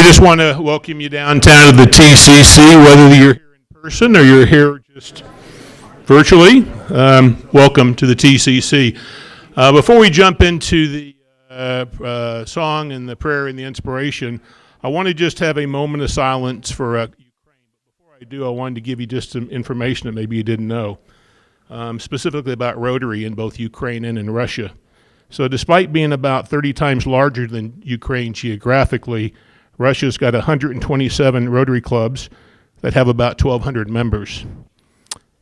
just want to welcome you downtown to the TCC, whether you're here in person or you're here just virtually. Welcome to the TCC. Before we jump into the song and the prayer and the inspiration, I want to just have a moment of silence for Ukraine. But before I do, I wanted to give you just some information that maybe you didn't know, specifically about Rotary in both Ukraine and in Russia. So despite being about 30 times larger than Ukraine geographically, Russia's got 127 Rotary clubs that have about 1,200 members.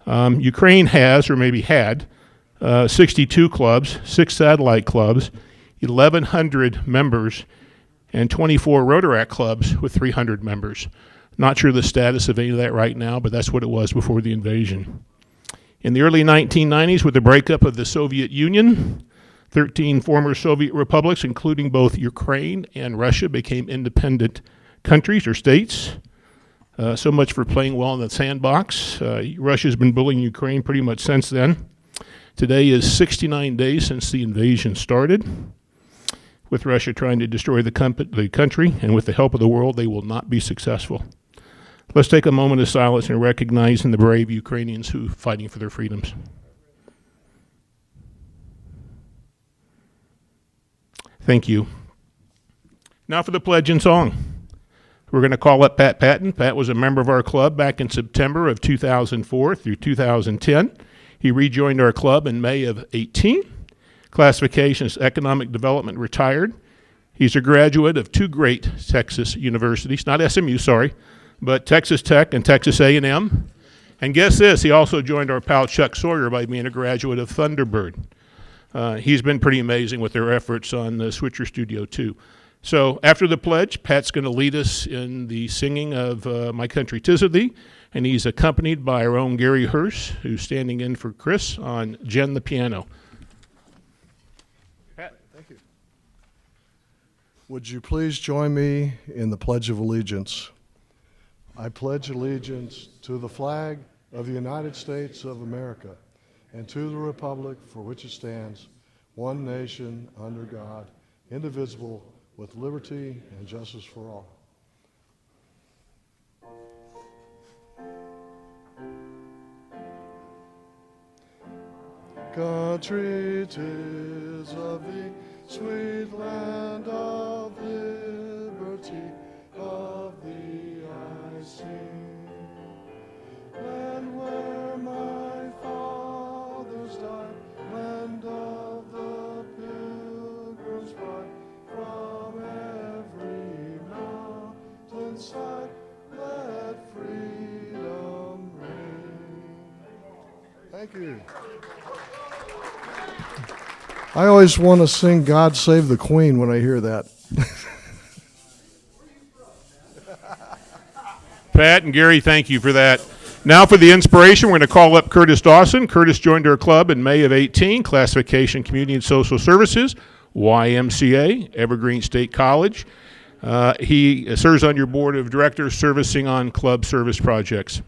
Ukraine has, or maybe had, 62 clubs, 6 satellite clubs, 1,100 members, and 24 Rotaract clubs with 300 members. Not sure the status of any of that right now, but that's what it was before the invasion. In the early 1990s, with the breakup of the Soviet Union, 13 former Soviet republics, including both Ukraine and Russia, became independent countries or states. So much for playing well in the sandbox. Russia's been bullying Ukraine pretty much since then. Today is 69 days since the invasion started, with Russia trying to destroy the country, and with the help of the world, they will not be successful. Let's take a moment of silence and recognizing the brave Ukrainians who are fighting for their freedoms. Thank you. Now for the pledge and song. We're going to call up Pat Patton. Pat was a member of our club back in September of 2004 through 2010. He rejoined our club in May of 18. Classification is economic development, retired. He's a graduate of 2 great Texas universities, not SMU, sorry, but Texas Tech and Texas A&M. And guess this, he also joined our pal Chuck Sawyer by being a graduate of Thunderbird. He's been pretty amazing with their efforts on the Switcher Studio 2. So after the pledge, Pat's going to lead us in the singing of My Country 'Tis of Thee, and he's accompanied by our own Gary Hurst, who's standing in for Chris on Jen the piano. Pat, thank you. Would you please join me in the Pledge of Allegiance? I pledge allegiance to the flag of the United States of America, and to the republic for which it stands, one nation, under God, indivisible, with liberty and justice for all. Country 'tis of thee, sweet land of liberty, of thee I sing. Land where my fathers died, land of the pilgrim's pride, from every mountainside, let freedom ring. Thank you. I always want to sing God Save the Queen when I hear that. Pat and Gary, thank you for that. Now for the inspiration, we're going to call up Curtis Dawson. Curtis joined our club in May of 18, classification Community and Social Services, YMCA, Evergreen State College. He serves on your board of directors servicing on club service projects.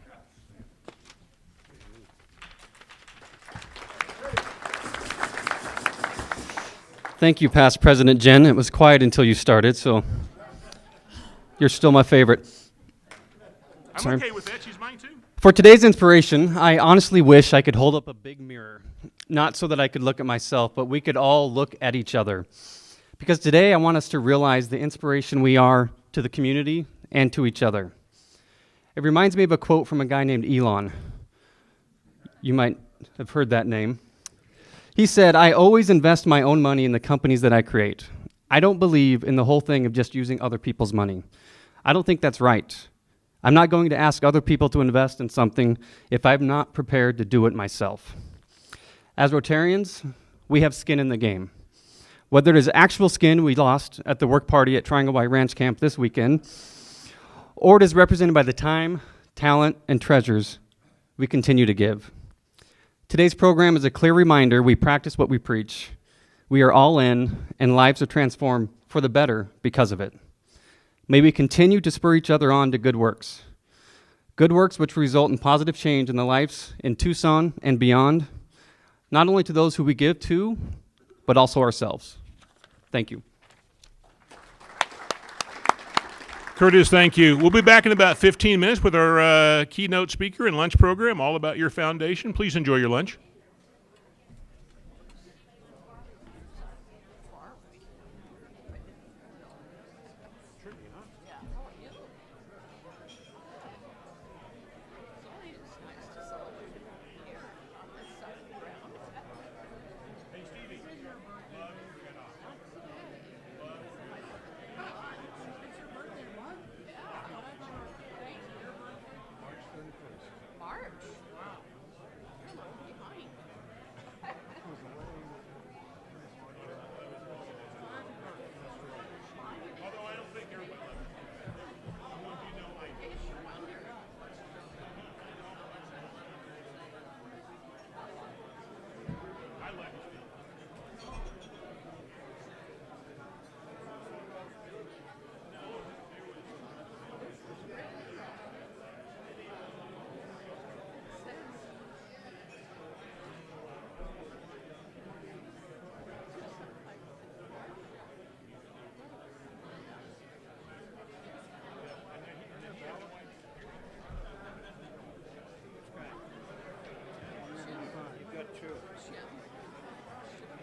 Thank you, past President Jen. It was quiet until you started, so you're still my favorite. I'm okay with that. She's mine too. For today's inspiration, I honestly wish I could hold up a big mirror, not so that I could look at myself, but we could all look at each other. Because today I want us to realize the inspiration we are to the community and to each other. It reminds me of a quote from a guy named Elon. You might have heard that name. He said, "I always invest my own money in the companies that I create. I don't believe in the whole thing of just using other people's money. I don't think that's right. I'm not going to ask other people to invest in something if I'm not prepared to do it myself." As Rotarians, we have skin in the game. Whether it is actual skin we lost at the work party at Triangle Y Ranch Camp this weekend, or it is represented by the time, talent, and treasures we continue to give. Today's program is a clear reminder we practice what we preach. We are all in, and lives are transformed for the better because of it. May we continue to spur each other on to good works which result in positive change in the lives in Tucson and beyond, not only to those who we give to, but also ourselves. Thank you. Curtis, thank you. We'll be back in about 15 minutes with our keynote speaker and lunch program, all about your foundation. Please enjoy your lunch.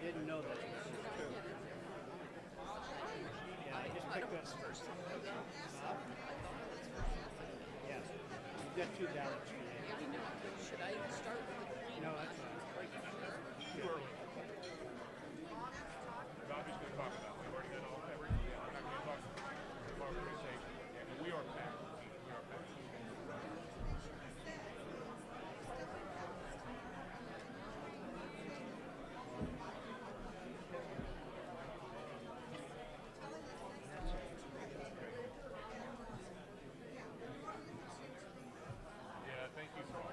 Didn't know that. Yeah, I just picked up first. Yes. You've got 2 ballots today. Should I start with the green? No, that's fine. Too early. Bobby's going to talk about it. We've already done all everything. I'm not going to talk about organization. Yeah, but we are packed. We are packed. Yeah, thank you for all.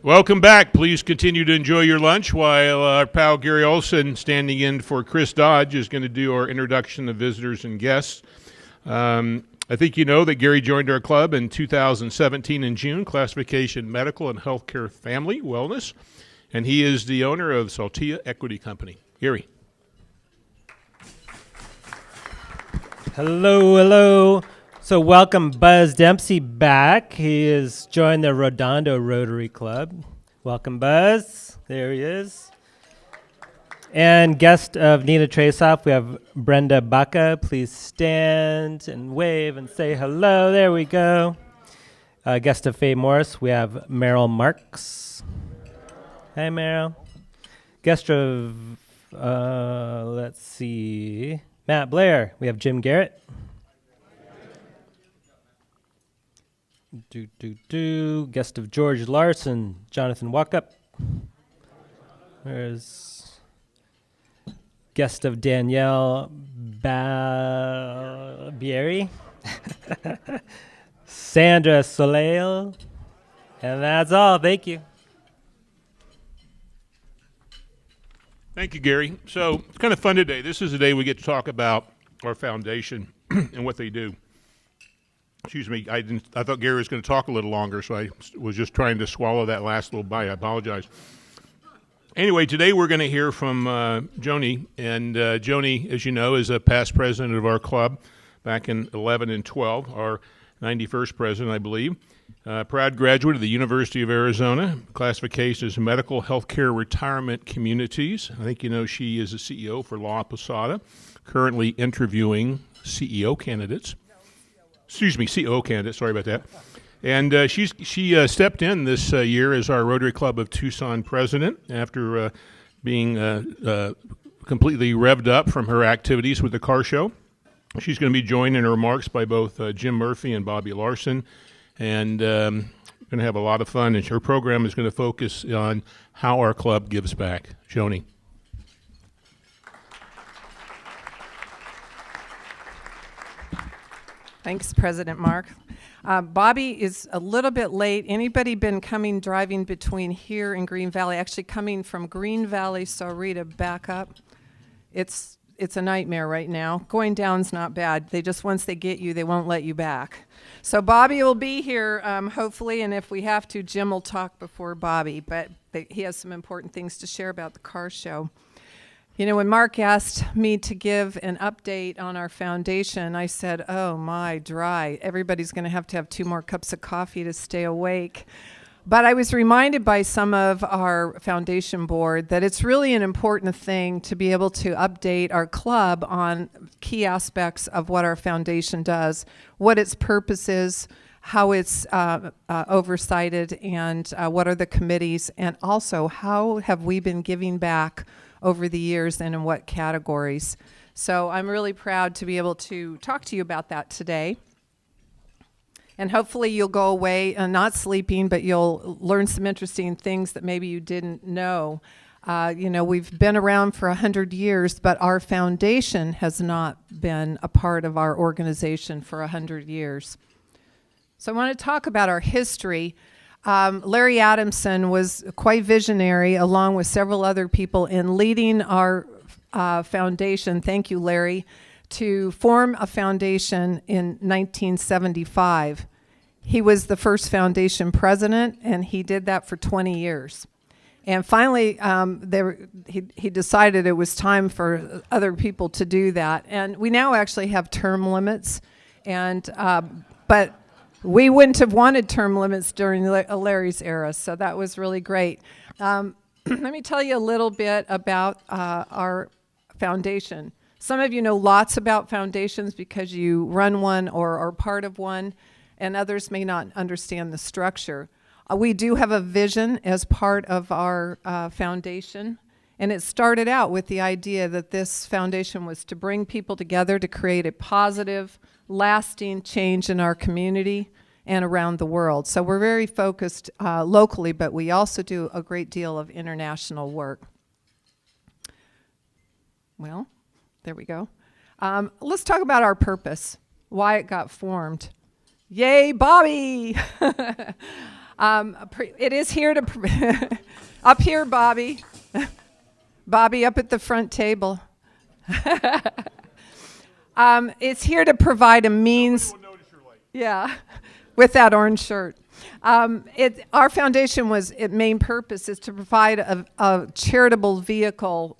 Welcome back. Please continue to enjoy your lunch while our pal Gary Olson, standing in for Chris Dodge, is going to do our introduction of visitors and guests. I think you know that Gary joined our club in 2017 in June, classification medical and healthcare family wellness, and he is the owner of Saltia Equity Company. Gary. Hello, hello. So welcome Buzz Dempsey back. He has joined the Redondo Rotary Club. Welcome, Buzz. There he is. And guest of Nina Trasoff, we have Brenda Baca. Please stand and wave and say hello. There we go. Guest of Faye Morris, we have Meryl Marks. Hi, Meryl. Guest of, let's see, Matt Blair, we have Jim Garrett. Guest of George Larson, Jonathan Walkup. There's guest of Danielle Bieri. Sandra Soleil. And that's all. Thank you. Thank you, Gary. So it's kind of fun today. This is a day we get to talk about our foundation and what they do. Excuse me, I thought Gary was going to talk a little longer, so I was just trying to swallow that last little bite. I apologize. Anyway, today we're going to hear from Joni, and Joni, as you know, is a past president of our club back in 11 and 12, our 91st president, I believe. Proud graduate of the University of Arizona, classification as medical healthcare retirement communities. I think you know she is a CEO for La Posada, currently interviewing CEO candidates. Excuse me, COO candidate, sorry about that. And she stepped in this year as our Rotary Club of Tucson president after being completely revved up from her activities with the car show. She's going to be joined in her remarks by both Jim Murphy and Bobby Larson, and going to have a lot of fun. And her program is going to focus on how our club gives back. Joni. Thanks, President Mark. Bobby is a little bit late. Anybody been driving between here and Green Valley? Actually coming from Green Valley, Sahuarita, back up. It's a nightmare right now. Going down's not bad. Once they get you, they won't let you back. So Bobby will be here, hopefully, and if we have to, Jim will talk before Bobby, but he has some important things to share about the car show. You know, when Mark asked me to give an update on our foundation, I said, oh my, dry. Everybody's going to have 2 more cups of coffee to stay awake. But I was reminded by some of our foundation board that it's really an important thing to be able to update our club on key aspects of what our foundation does, what its purpose is, how it's oversighted, and what are the committees, and also how have we been giving back over the years and in what categories. So I'm really proud to be able to talk to you about that today. And hopefully you'll go away not sleeping, but you'll learn some interesting things that maybe you didn't know. You know, we've been around for 100 years, but our foundation has not been a part of our organization for 100 years. So I want to talk about our history. Larry Adamson was quite visionary, along with several other people, in leading our foundation. Thank you, Larry. To form a foundation in 1975. He was the first foundation president, and he did that for 20 years. And finally, he decided it was time for other people to do that. And we now actually have term limits, but we wouldn't have wanted term limits during Larry's era, so that was really great. Let me tell you a little bit about our foundation. Some of you know lots about foundations because you run one or are part of one, and others may not understand the structure. We do have a vision as part of our foundation, and it started out with the idea that this foundation was to bring people together to create a positive, lasting change in our community and around the world. So we're very focused locally, but we also do a great deal of international work. Well, there we go. Let's talk about our purpose, why it got formed. Yay, Bobby! It is here to, up here, Bobby. Bobby up at the front table. It's here to provide a means. Yeah, with that orange shirt. Our foundation its main purpose is to provide a charitable vehicle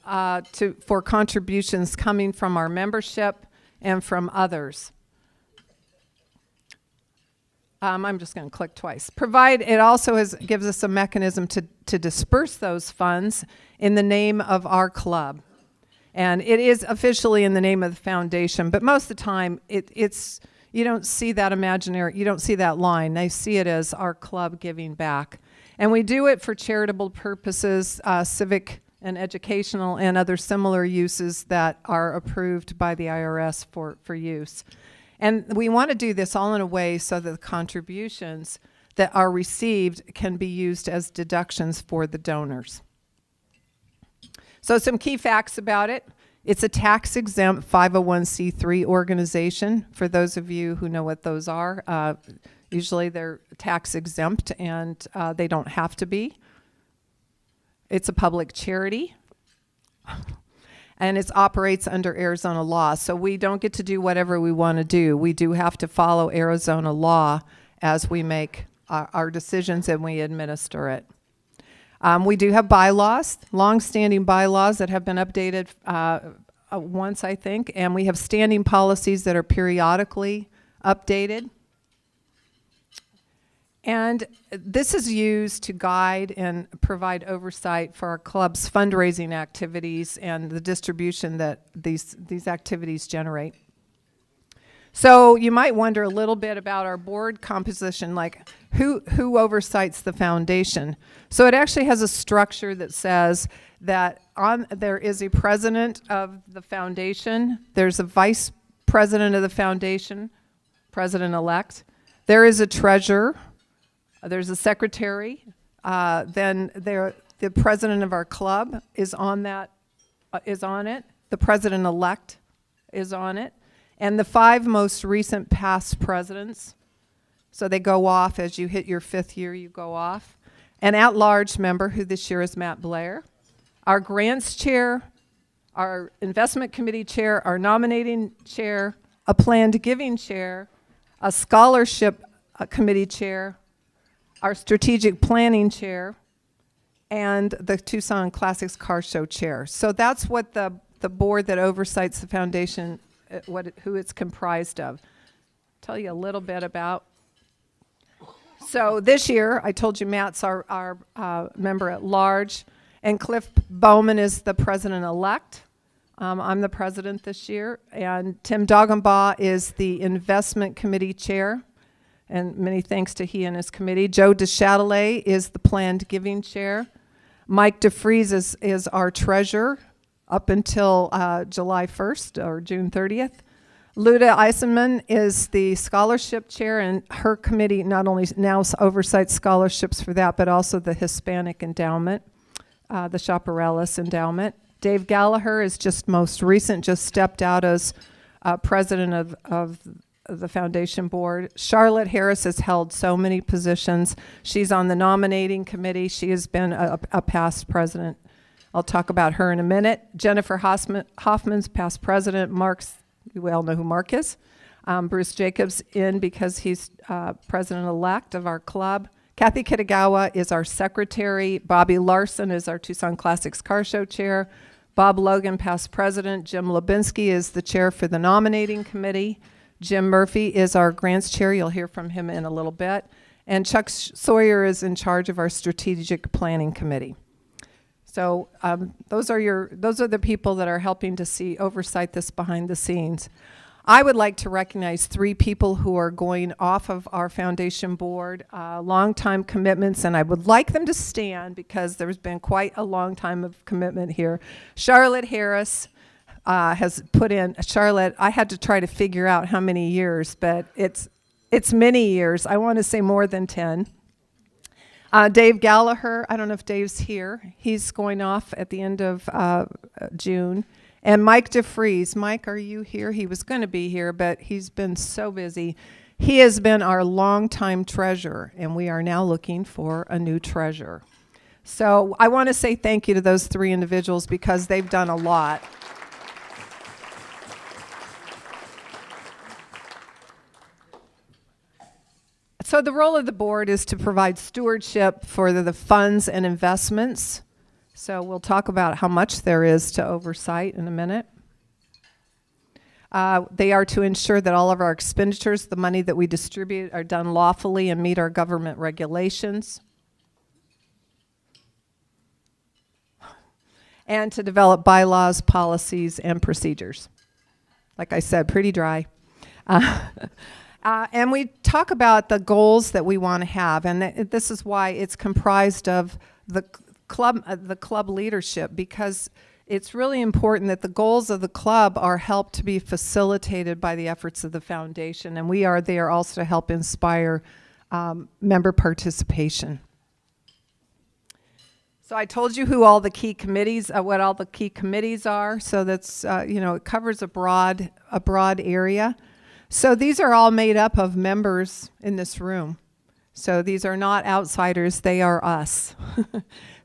for contributions coming from our membership and from others. I'm just going to click twice. It also gives us a mechanism to disperse those funds in the name of our club. And it is officially in the name of the foundation, but most of the time it's you don't see that you don't see that line. They see it as our club giving back. And we do it for charitable purposes, civic and educational and other similar uses that are approved by the IRS for use. And we want to do this all in a way so that the contributions that are received can be used as deductions for the donors. So some key facts about it. It's a tax-exempt 501c3 organization. For those of you who know what those are, usually they're tax-exempt and they don't have to be. It's a public charity. And it operates under Arizona law. So we don't get to do whatever we want to do. We do have to follow Arizona law as we make our decisions and we administer it. We do have bylaws, long-standing bylaws that have been updated once, I think, and we have standing policies that are periodically updated. And this is used to guide and provide oversight for our club's fundraising activities and the distribution that these activities generate. So you might wonder a little bit about our board composition, like who oversights the foundation. So it actually has a structure that says that there is a president of the foundation, there's a vice president of the foundation, president-elect, there is a treasurer, there's a secretary, then the president of our club is on it, the president-elect is on it, and the 5 most recent past presidents, so they go off as you hit your 5th year, you go off. An at-large member, who this year is Matt Blair, our grants chair, our investment committee chair, our nominating chair, a planned giving chair, a scholarship committee chair, our strategic planning chair, and the Tucson Classics Car Show chair. So that's what the board that oversights the foundation, who it's comprised of. Tell you a little bit about. So this year, I told you Matt's our member at large, and Cliff Bowman is the president-elect. I'm the president this year, and Tim Doggenbaugh is the investment committee chair, and many thanks to he and his committee. Joe DeChatelet is the planned giving chair. Mike DeFries is our treasurer up until July 1st or June 30th. Luda Eisenman is the scholarship chair, and her committee not only now oversights scholarships for that, but also the Hispanic endowment, the Chaparrallis endowment. Dave Gallagher is just stepped out as president of the foundation board. Charlotte Harris has held so many positions. She's on the nominating committee. She has been a past president. I'll talk about her in a minute. Jennifer Hoffman's past president. We all know who Mark is. Bruce Jacobs in because he's president-elect of our club. Kathy Kitagawa is our secretary. Bobby Larson is our Tucson Classics Car Show chair. Bob Logan, past president. Jim Lubinsky is the chair for the nominating committee. Jim Murphy is our grants chair. You'll hear from him in a little bit. And Chuck Sawyer is in charge of our strategic planning committee. So those are the people that are helping to oversight this behind the scenes. I would like to recognize 3 people who are going off of our foundation board, long-time commitments, and I would like them to stand because there's been quite a long time of commitment here. Charlotte Harris has put in, I had to try to figure out how many years, but it's many years. I want to say more than 10. Dave Gallagher, I don't know if Dave's here. He's going off at the end of June. And Mike DeFries. Mike, are you here? He was going to be here, but he's been so busy. He has been our longtime treasurer, and we are now looking for a new treasurer. So I want to say thank you to those 3 individuals because they've done a lot. So the role of the board is to provide stewardship for the funds and investments. So we'll talk about how much there is to oversight in a minute. They are to ensure that all of our expenditures, the money that we distribute, are done lawfully and meet our government regulations. And to develop bylaws, policies, and procedures. Like I said, pretty dry. And we talk about the goals that we want to have, and this is why it's comprised of the club leadership, because it's really important that the goals of the club are helped to be facilitated by the efforts of the foundation, and we are there also to help inspire member participation. So I told you who all the key committees, what all the key committees are. So that's it covers a broad area. So these are all made up of members in this room. So these are not outsiders, they are us.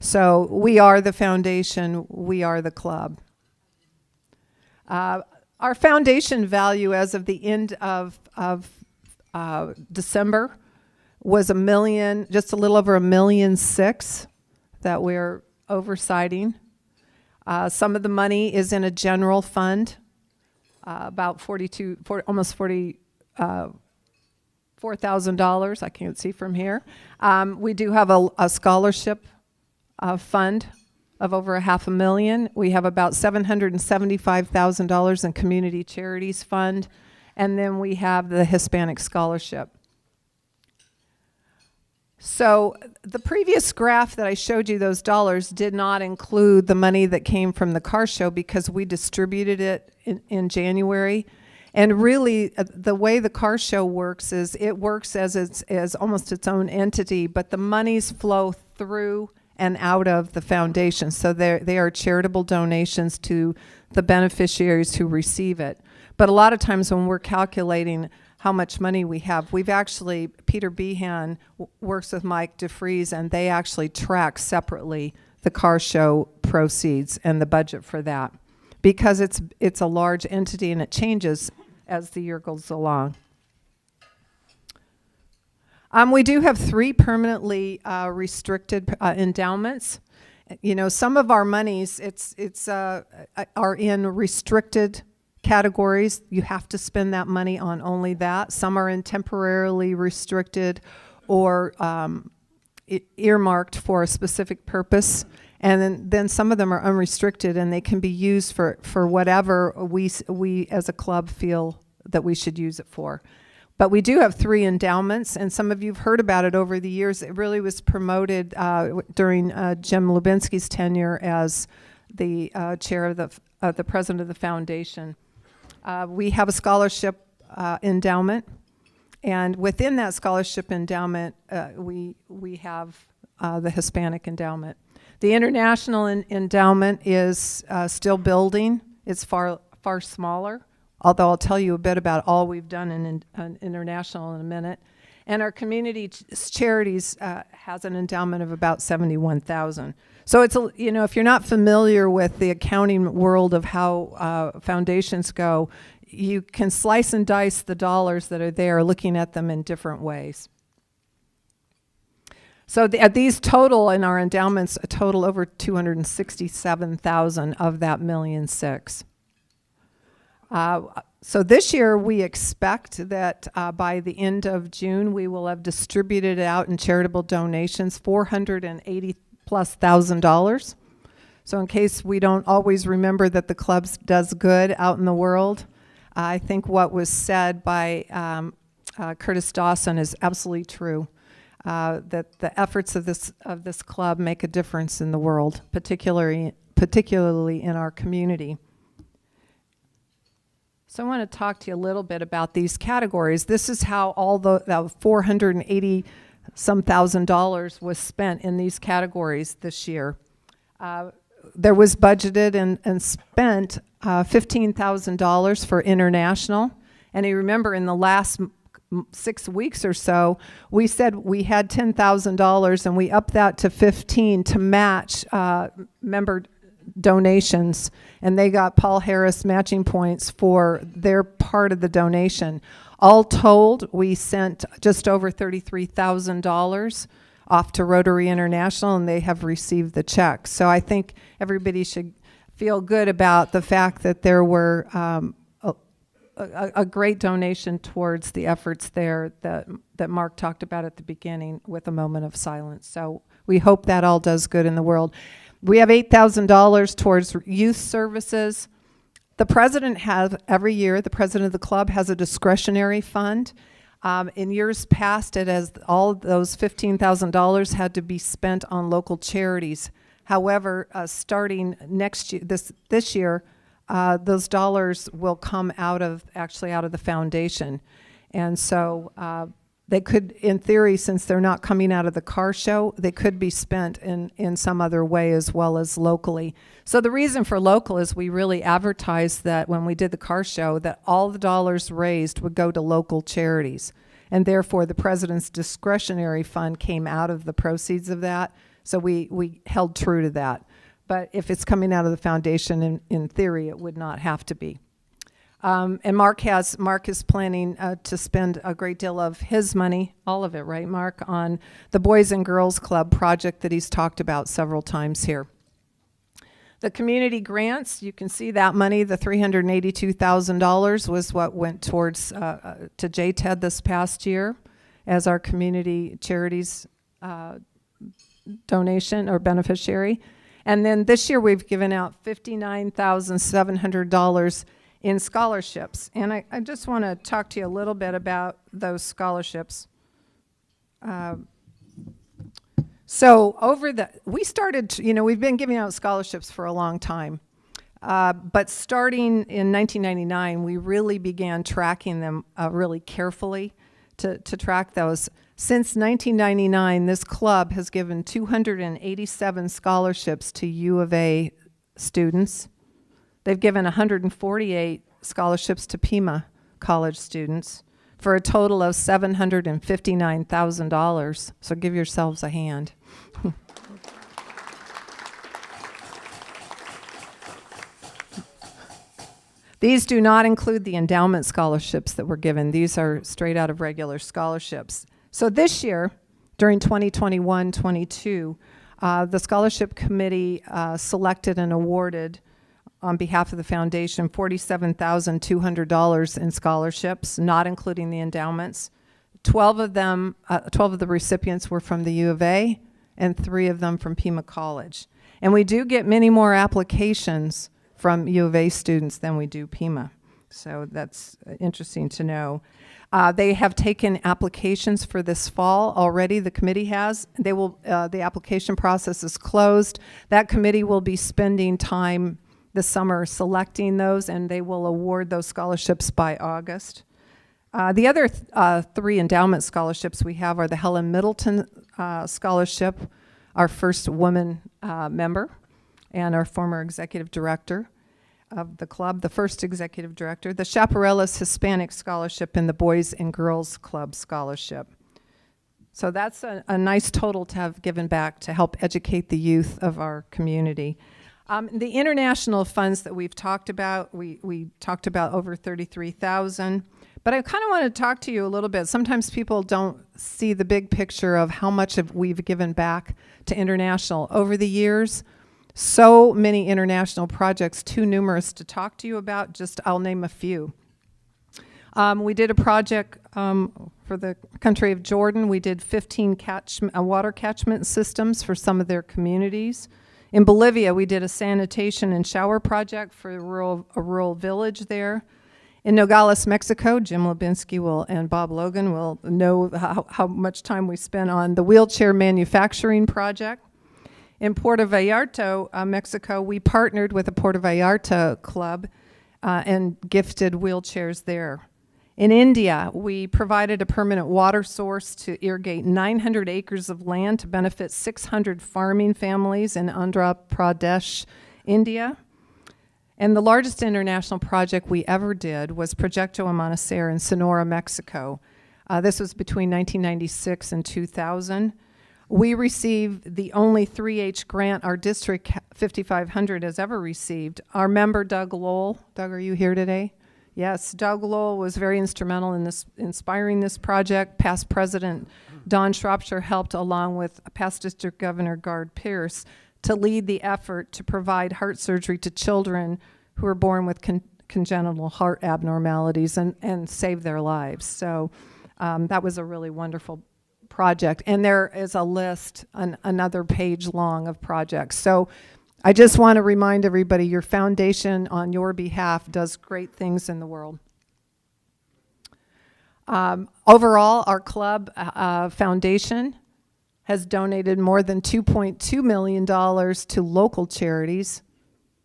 So we are the foundation, we are the club. Our foundation value as of the end of December was just a little over $1.6 million that we're oversighting. Some of the money is in a general fund. About almost $44,000, I can't see from here. We do have a scholarship fund of over $500,000. We have about $775,000 in community charities fund, and then we have the Hispanic scholarship. So the previous graph that I showed you, those dollars, did not include the money that came from the car show because we distributed it in January. And really, the way the car show works is it works as almost its own entity, but the monies flow through and out of the foundation. So they are charitable donations to the beneficiaries who receive it. But a lot of times when we're calculating how much money we have, Peter Behan works with Mike DeFries, and they actually track separately the car show proceeds and the budget for that, because it's a large entity and it changes as the year goes along. We do have 3 permanently restricted endowments. Some of our monies are in restricted categories. You have to spend that money on only that. Some are in temporarily restricted or earmarked for a specific purpose. And then some of them are unrestricted, and they can be used for whatever we as a club feel that we should use it for. But we do have 3 endowments, and some of you have heard about it over the years. It really was promoted during Jim Lubinsky's tenure as the chair of the president of the foundation. We have a scholarship endowment, and within that scholarship endowment, we have the Hispanic endowment. The international endowment is still building. It's far smaller, although I'll tell you a bit about all we've done in international in a minute. And our community charities has an endowment of about $71,000. So it's if you're not familiar with the accounting world of how foundations go, you can slice and dice the dollars that are there, looking at them in different ways. So these total in our endowments a total over $267,000 of that $1.6 million. So this year we expect that by the end of June we will have distributed out in charitable donations $480,000+. So in case we don't always remember that the club does good out in the world, I think what was said by Curtis Dawson is absolutely true. That the efforts of this club make a difference in the world, particularly in our community. So I want to talk to you a little bit about these categories. This is how all the $480,000 was spent in these categories this year. There was budgeted and spent $15,000 for international. And you remember in the last 6 weeks or so, we said we had $10,000 and we upped that to 15 to match member donations, and they got Paul Harris matching points for their part of the donation. All told, we sent just over $33,000 off to Rotary International, and they have received the check. So I think everybody should feel good about the fact that there were a great donation towards the efforts there that Mark talked about at the beginning with a moment of silence. So we hope that all does good in the world. We have $8,000 towards youth services. The president has, every year, the president of the club has a discretionary fund. In years past, it has all of those $15,000 had to be spent on local charities. However, starting next year, this year, those dollars will come out of the foundation. And so they could, in theory, since they're not coming out of the car show, they could be spent in some other way as well as locally. So the reason for local is we really advertised that when we did the car show that all the dollars raised would go to local charities. And therefore the president's discretionary fund came out of the proceeds of that. So we held true to that. But if it's coming out of the foundation, in theory, it would not have to be. And Mark is planning to spend a great deal of his money, all of it, right, Mark, on the Boys and Girls Club project that he's talked about several times here. The community grants, you can see that money, the $382,000 was what went towards to JTED this past year as our community charities donation or beneficiary. And then this year we've given out $59,700 in scholarships. And I just want to talk to you a little bit about those scholarships. We started, we've been giving out scholarships for a long time. But starting in 1999, we really began tracking them really carefully to track those. Since 1999, this club has given 287 scholarships to U of A students. They've given 148 scholarships to Pima college students for a total of $759,000. So give yourselves a hand. These do not include the endowment scholarships that were given. These are straight out of regular scholarships. So this year, during 2021-22, the scholarship committee selected and awarded on behalf of the foundation $47,200 in scholarships, not including the endowments. 12 of the recipients were from the U of A, and 3 of them from Pima College. And we do get many more applications from U of A students than we do Pima. So that's interesting to know. They have taken applications for this fall already. The committee has. The application process is closed. That committee will be spending time this summer selecting those, and they will award those scholarships by August. The other 3 endowment scholarships we have are the Helen Middleton Scholarship, our first woman member, and our former executive director of the club, the first executive director, the Chaparrallas Hispanic Scholarship, and the Boys and Girls Club Scholarship. So that's a nice total to have given back to help educate the youth of our community. The international funds that we've talked about, we talked about over $33,000, but I kind of want to talk to you a little bit. Sometimes people don't see the big picture of how much we've given back to international over the years. So many international projects, too numerous to talk to you about. I'll name a few. We did a project for the country of Jordan. We did 15 water catchment systems for some of their communities. In Bolivia, we did a sanitation and shower project for a rural village there. In Nogales, Mexico, Jim Lubinsky and Bob Logan will know how much time we spent on the wheelchair manufacturing project. In Puerto Vallarta, Mexico, we partnered with the Puerto Vallarta Club and gifted wheelchairs there. In India, we provided a permanent water source to irrigate 900 acres of land to benefit 600 farming families in Andhra Pradesh, India. And the largest international project we ever did was Proyecto Amanecer in Sonora, Mexico. This was between 1996 and 2000. We received the only 3H grant our District 5500 has ever received. Our member, Doug Lowell. Doug, are you here today? Yes, Doug Lowell was very instrumental in inspiring this project. Past President Don Shropshire helped, along with past District Governor Gard Pierce, to lead the effort to provide heart surgery to children who are born with congenital heart abnormalities and save their lives. So that was a really wonderful project. And there is a list, another page long of projects. So I just want to remind everybody, your foundation on your behalf does great things in the world. Overall, our club foundation has donated more than $2.2 million to local charities.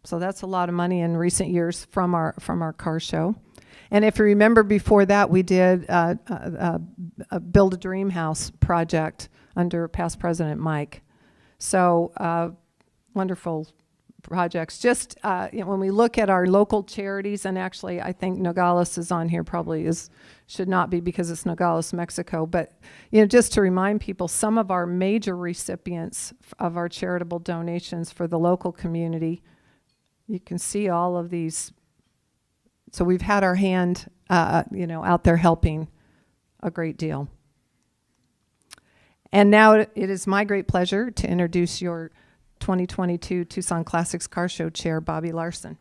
So that's a lot of money in recent years from our car show. And if you remember, before that, we did a Build a Dream House project under past President Mike. So wonderful projects. Just when we look at our local charities, and actually I think Nogales is on here, probably should not be because it's Nogales, Mexico. But just to remind people, some of our major recipients of our charitable donations for the local community, you can see all of these. So we've had our hand, out there helping a great deal. And now it is my great pleasure to introduce your 2022 Tucson Classics Car Show Chair, Bobby Larson.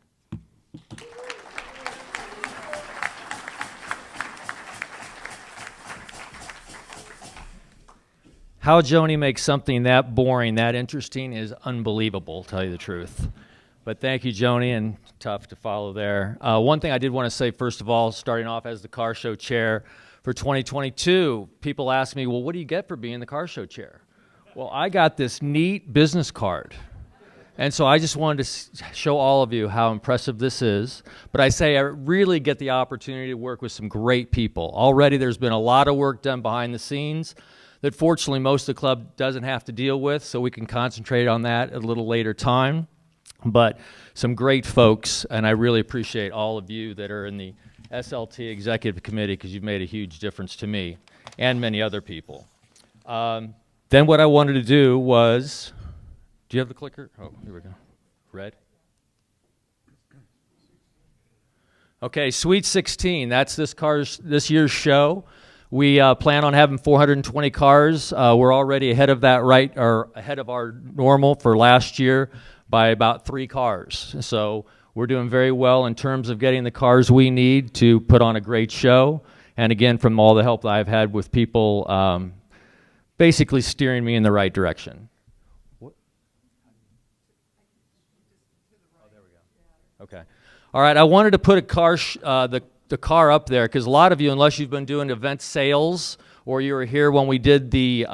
How Joni makes something that boring, that interesting is unbelievable, to tell you the truth. But thank you, Joni, and tough to follow there. One thing I did want to say, first of all, starting off as the car show chair for 2022, people ask me, well, what do you get for being the car show chair? Well, I got this neat business card. And so I just wanted to show all of you how impressive this is. But I say I really get the opportunity to work with some great people. Already there's been a lot of work done behind the scenes that fortunately most of the club doesn't have to deal with, so we can concentrate on that at a little later time. But some great folks, and I really appreciate all of you that are in the SLT Executive Committee, because you've made a huge difference to me and many other people. Then what I wanted to do was, do you have the clicker? Oh, here we go. Red. Okay, Sweet 16, that's this year's show. We plan on having 420 cars. We're already ahead of that ahead of our normal for last year by about 3 cars. So we're doing very well in terms of getting the cars we need to put on a great show. And again, from all the help that I've had with people basically steering me in the right direction. What? Oh, there we go. Okay. All right, I wanted to put a car, the car up there, because a lot of you, unless you've been doing event sales or you were here when we did the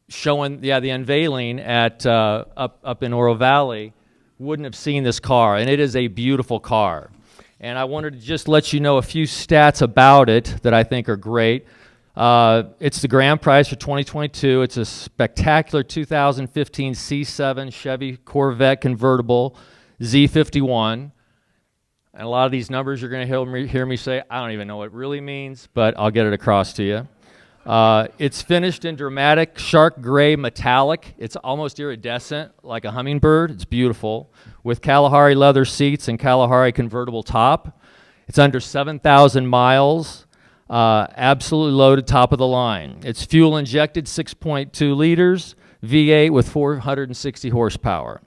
showing, the unveiling at up in Oro Valley, wouldn't have seen this car, and it is a beautiful car. And I wanted to just let you know a few stats about it that I think are great. It's the grand prize for 2022. It's a spectacular 2015 C7 Chevy Corvette convertible Z51. And a lot of these numbers you're going to hear me say, I don't even know what it really means, but I'll get it across to you. It's finished in dramatic shark gray metallic. It's almost iridescent, like a hummingbird. It's beautiful, with Kalahari leather seats and Kalahari convertible top. It's under 7,000 miles, absolutely loaded, top of the line. It's fuel injected, 6.2 liters, V8 with 460 horsepower.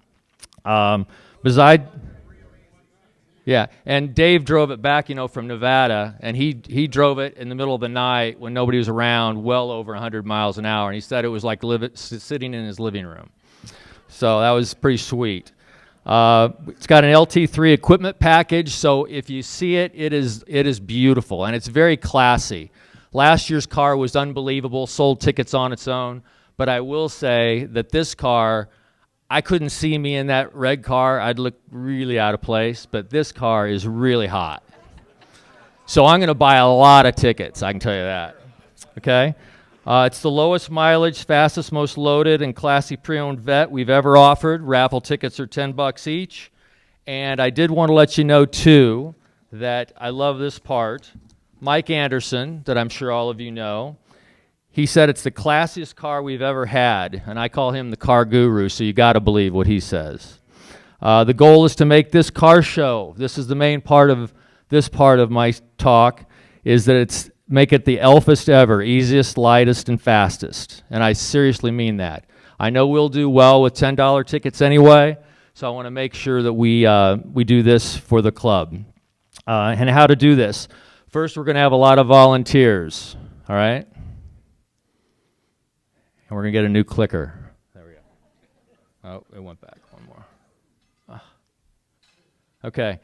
Yeah, and Dave drove it back, from Nevada, and he drove it in the middle of the night when nobody was around, well over 100 miles an hour, and he said it was like sitting in his living room. So that was pretty sweet. It's got an LT3 equipment package, so if you see it, it is beautiful, and it's very classy. Last year's car was unbelievable, sold tickets on its own, but I will say that this car, I couldn't see me in that red car. I'd look really out of place, but this car is really hot. So I'm going to buy a lot of tickets, I can tell you that. Okay? It's the lowest mileage, fastest, most loaded, and classy pre-owned vet we've ever offered. Raffle tickets are $10 each. And I did want to let you know, too, that I love this part. Mike Anderson, that I'm sure all of you know. He said it's the classiest car we've ever had, and I call him the car guru, so you got to believe what he says. The goal is to make this car show, this is the main part of this part of my talk, is that it's make it the elfest ever, easiest, lightest, and fastest. And I seriously mean that. I know we'll do well with $10 tickets anyway, so I want to make sure that we do this for the club. And how to do this. First, we're going to have a lot of volunteers, all right? And we're going to get a new clicker. There we go. Oh, it went back one more. Okay.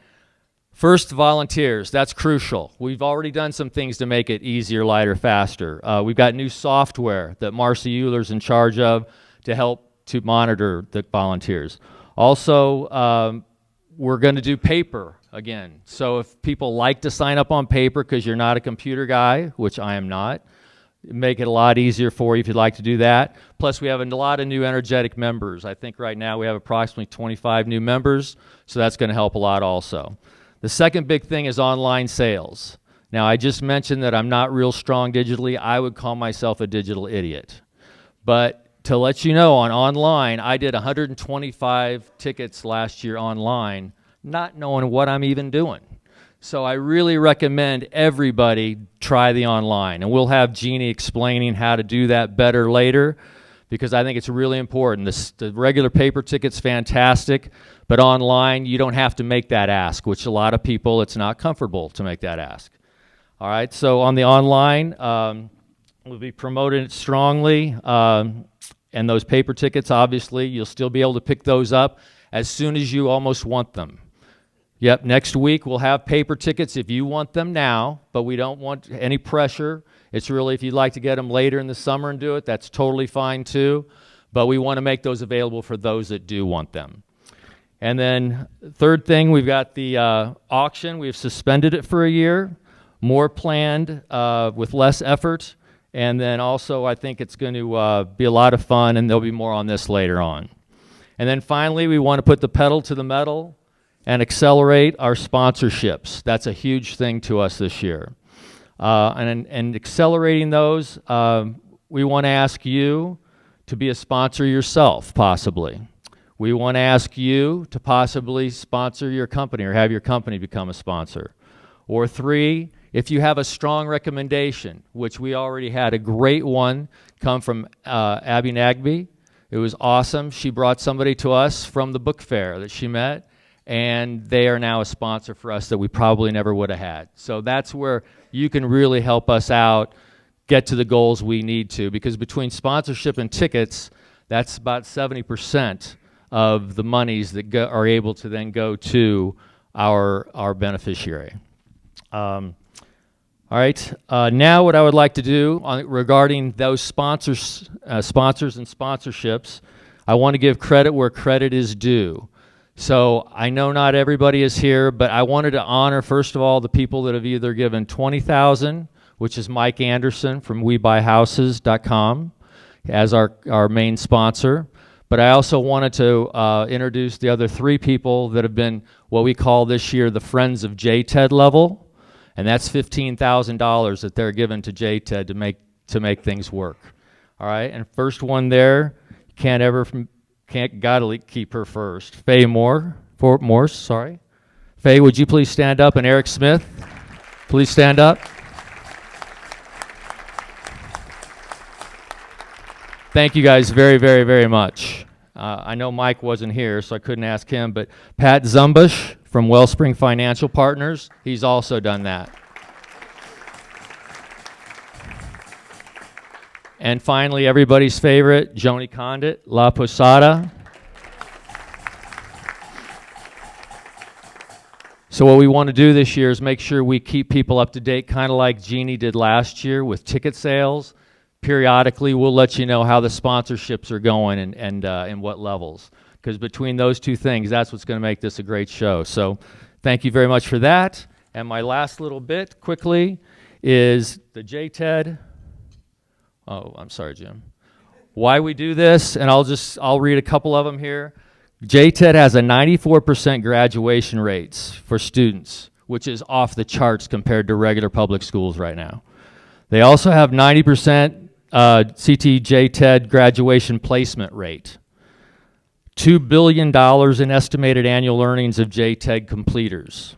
First, volunteers. That's crucial. We've already done some things to make it easier, lighter, faster. We've got new software that Marcy Euler's in charge of to help to monitor the volunteers. Also, we're going to do paper again. So if people like to sign up on paper because you're not a computer guy, which I am not, make it a lot easier for you if you'd like to do that. Plus, we have a lot of new energetic members. I think right now we have approximately 25 new members, so that's going to help a lot also. The second big thing is online sales. Now, I just mentioned that I'm not real strong digitally. I would call myself a digital idiot. But to let you know, on online, I did 125 tickets last year online, not knowing what I'm even doing. So I really recommend everybody try the online. And we'll have Joni explaining how to do that better later, because I think it's really important. The regular paper ticket's fantastic, but online, you don't have to make that ask, which a lot of people, it's not comfortable to make that ask. All right, so on the online, we'll be promoting it strongly. And those paper tickets, obviously, you'll still be able to pick those up as soon as you almost want them. Yep, next week we'll have paper tickets if you want them now, but we don't want any pressure. It's really, if you'd like to get them later in the summer and do it, that's totally fine too. But we want to make those available for those that do want them. And then third thing, we've got the auction. We've suspended it for a year, more planned with less effort. And then also I think it's going to be a lot of fun, and there'll be more on this later on. And then finally, we want to put the pedal to the metal and accelerate our sponsorships. That's a huge thing to us this year. And accelerating those, we want to ask you to be a sponsor yourself, possibly. We want to ask you to possibly sponsor your company or have your company become a sponsor. Or three, if you have a strong recommendation, which we already had a great one come from Abby Nagby. It was awesome. She brought somebody to us from the book fair that she met, and they are now a sponsor for us that we probably never would have had. So that's where you can really help us out, get to the goals we need to, because between sponsorship and tickets, that's about 70% of the monies that are able to then go to our beneficiary. All right, now what I would like to do regarding those sponsors and sponsorships, I want to give credit where credit is due. So I know not everybody is here, but I wanted to honor, first of all, the people that have either given $20,000, which is Mike Anderson from WeBuyHouses.com, as our main sponsor. But I also wanted to introduce the other three people that have been what we call this year the Friends of JTED level, and that's $15,000 that they're given to JTED to make things work. All right, and first one there, gotta keep her first. Faye Morse, sorry. Faye, would you please stand up? And Eric Smith, please stand up. Thank you guys very, very, very much. I know Mike wasn't here, so I couldn't ask him, but Pat Zumbush from Wellspring Financial Partners, he's also done that. And finally, everybody's favorite, Joni Condit, La Posada. So what we want to do this year is make sure we keep people up to date, kind of like Joni did last year with ticket sales. Periodically, we'll let you know how the sponsorships are going and what levels. Because between those two things, that's what's going to make this a great show. So thank you very much for that. And my last little bit, quickly, is the JTED. Oh, I'm sorry, Jim. Why we do this, and I'll read a couple of them here. JTED has a 94% graduation rates for students, which is off the charts compared to regular public schools right now. They also have 90% CTJ-TED graduation placement rate. $2 billion in estimated annual earnings of JTED completers.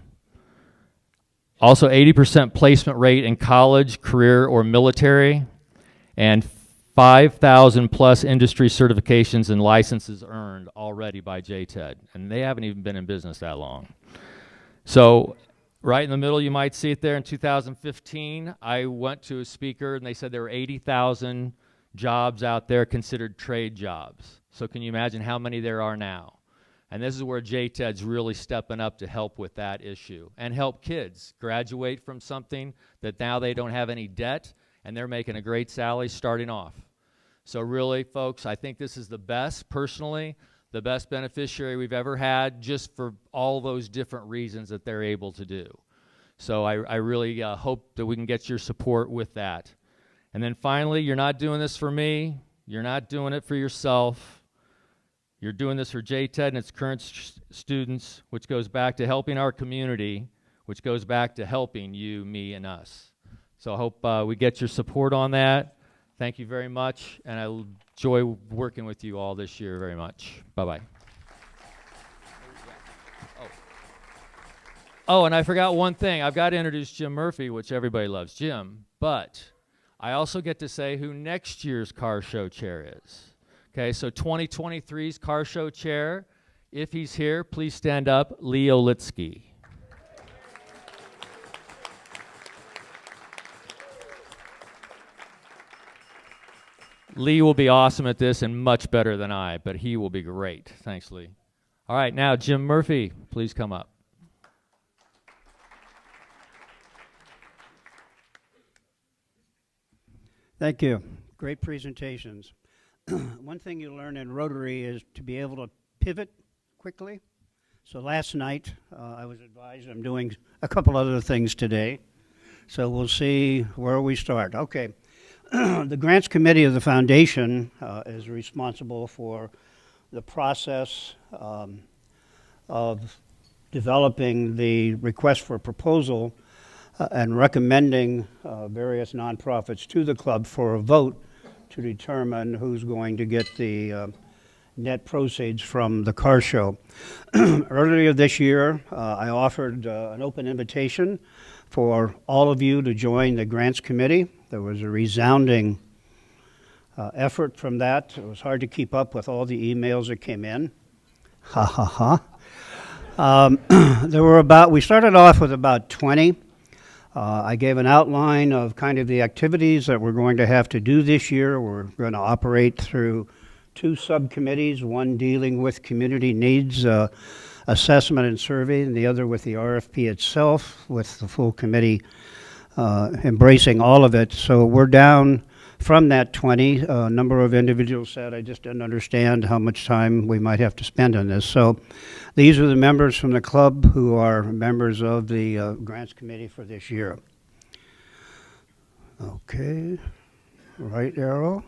Also 80% placement rate in college, career, or military, and 5,000 plus industry certifications and licenses earned already by JTED, and they haven't even been in business that long. So right in the middle, you might see it there in 2015, I went to a speaker and they said there were 80,000 jobs out there considered trade jobs. So can you imagine how many there are now? And this is where JTED's really stepping up to help with that issue and help kids graduate from something that now they don't have any debt and they're making a great salary starting off. So really, folks, I think this is the best, personally, the best beneficiary we've ever had just for all those different reasons that they're able to do. So I really hope that we can get your support with that. And then finally, you're not doing this for me. You're not doing it for yourself. You're doing this for JTED and its current students, which goes back to helping our community, which goes back to helping you, me, and us. So I hope we get your support on that. Thank you very much, and I enjoy working with you all this year very much. Bye-bye. Oh, and I forgot one thing. I've got to introduce Jim Murphy, which everybody loves, Jim, but I also get to say who next year's car show chair is. Okay, so 2023's car show chair, if he's here, please stand up, Lee Olitsky. Lee will be awesome at this and much better than I, but he will be great. Thanks, Lee. All right, now Jim Murphy, please come up. Thank you. Great presentations. One thing you learn in Rotary is to be able to pivot quickly. So last night, I was advised I'm doing a couple other things today. So we'll see where we start. Okay. The Grants Committee of the Foundation is responsible for the process of developing the request for proposal and recommending various nonprofits to the club for a vote to determine who's going to get the net proceeds from the car show. Earlier this year, I offered an open invitation for all of you to join the Grants Committee. There was a resounding effort from that. It was hard to keep up with all the emails that came in. Ha ha ha. We started off with about 20. I gave an outline of kind of the activities that we're going to have to do this year. We're going to operate through 2 subcommittees, one dealing with community needs assessment and survey, and the other with the RFP itself, with the full committee embracing all of it. So we're down from that 20. A number of individuals said, I just didn't understand how much time we might have to spend on this. So these are the members from the club who are members of the Grants Committee for this year. Okay, right arrow.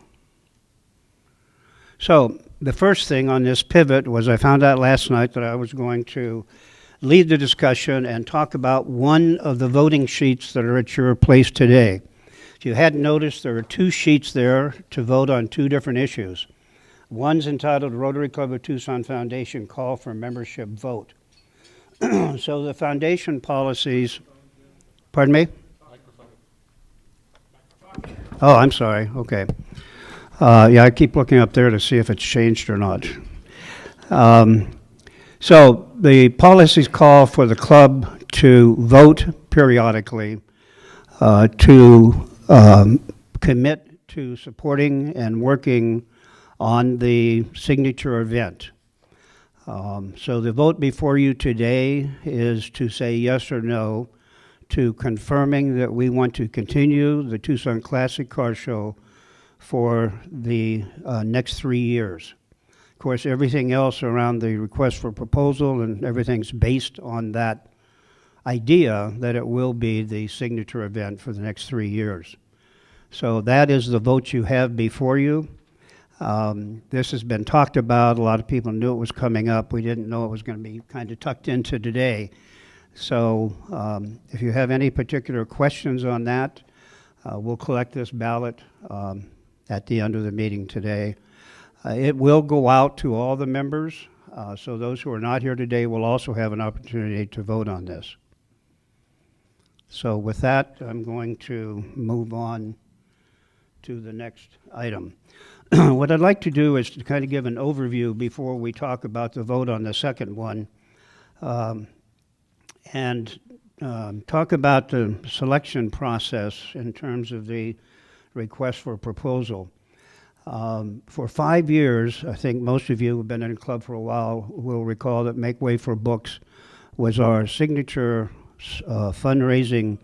So the first thing on this pivot was I found out last night that I was going to lead the discussion and talk about one of the voting sheets that are at your place today. If you hadn't noticed, there are 2 sheets there to vote on 2 different issues. One's entitled Rotary Club of Tucson Foundation Call for Membership Vote. So the foundation policies, pardon me? Oh, I'm sorry, okay. Yeah, I keep looking up there to see if it's changed or not. So the policies call for the club to vote periodically to commit to supporting and working on the signature event. So the vote before you today is to say yes or no to confirming that we want to continue the Tucson Classic Car Show for the next 3 years. Of course, everything else around the request for proposal and everything's based on that idea that it will be the signature event for the next 3 years. So that is the vote you have before you. This has been talked about. A lot of people knew it was coming up. We didn't know it was going to be kind of tucked into today. So if you have any particular questions on that, we'll collect this ballot at the end of the meeting today. It will go out to all the members, so those who are not here today will also have an opportunity to vote on this. So with that, I'm going to move on to the next item. What I'd like to do is to kind of give an overview before we talk about the vote on the second one, and talk about the selection process in terms of the request for proposal. For 5 years, I think most of you who have been in the club for a while will recall that Make Way for Books was our signature fundraising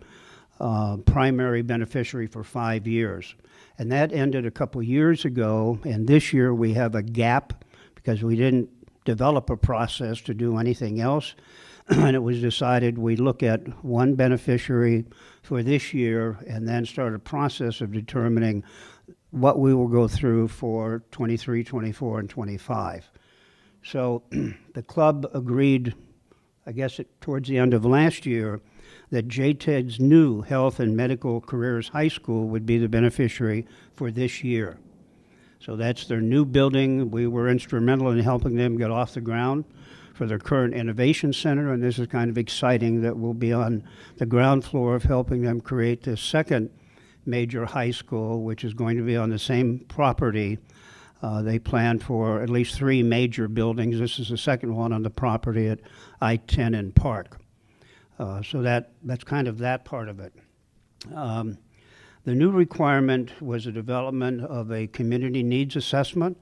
primary beneficiary for 5 years. And that ended a couple years ago, and this year we have a gap because we didn't develop a process to do anything else. And it was decided we look at one beneficiary for this year and then start a process of determining what we will go through for 23, 24, and 25. So the club agreed, I guess towards the end of last year, that JTED's new Health and Medical Careers High School would be the beneficiary for this year. So that's their new building. We were instrumental in helping them get off the ground for their current innovation center, and this is kind of exciting that we'll be on the ground floor of helping them create this second major high school, which is going to be on the same property. They plan for at least 3 major buildings. This is the second one on the property at I-10 and Park. So that's kind of that part of it. The new requirement was the development of a community needs assessment.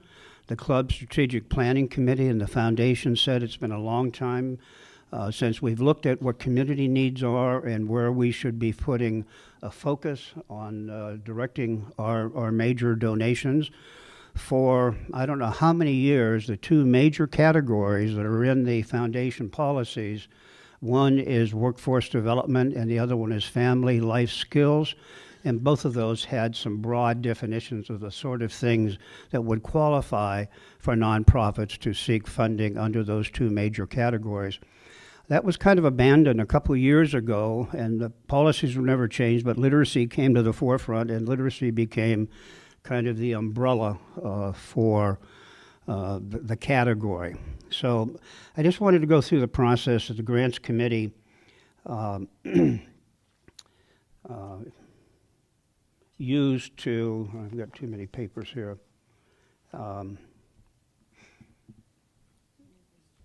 The club's strategic planning committee and the foundation said it's been a long time since we've looked at what community needs are and where we should be putting a focus on directing our major donations. For I don't know how many years, the 2 major categories that are in the foundation policies, one is workforce development and the other one is family life skills. And both of those had some broad definitions of the sort of things that would qualify for nonprofits to seek funding under those 2 major categories. That was kind of abandoned a couple of years ago, and the policies were never changed, but literacy came to the forefront, and literacy became kind of the umbrella for the category. So I just wanted to go through the process of the grants committee used to, I've got too many papers here.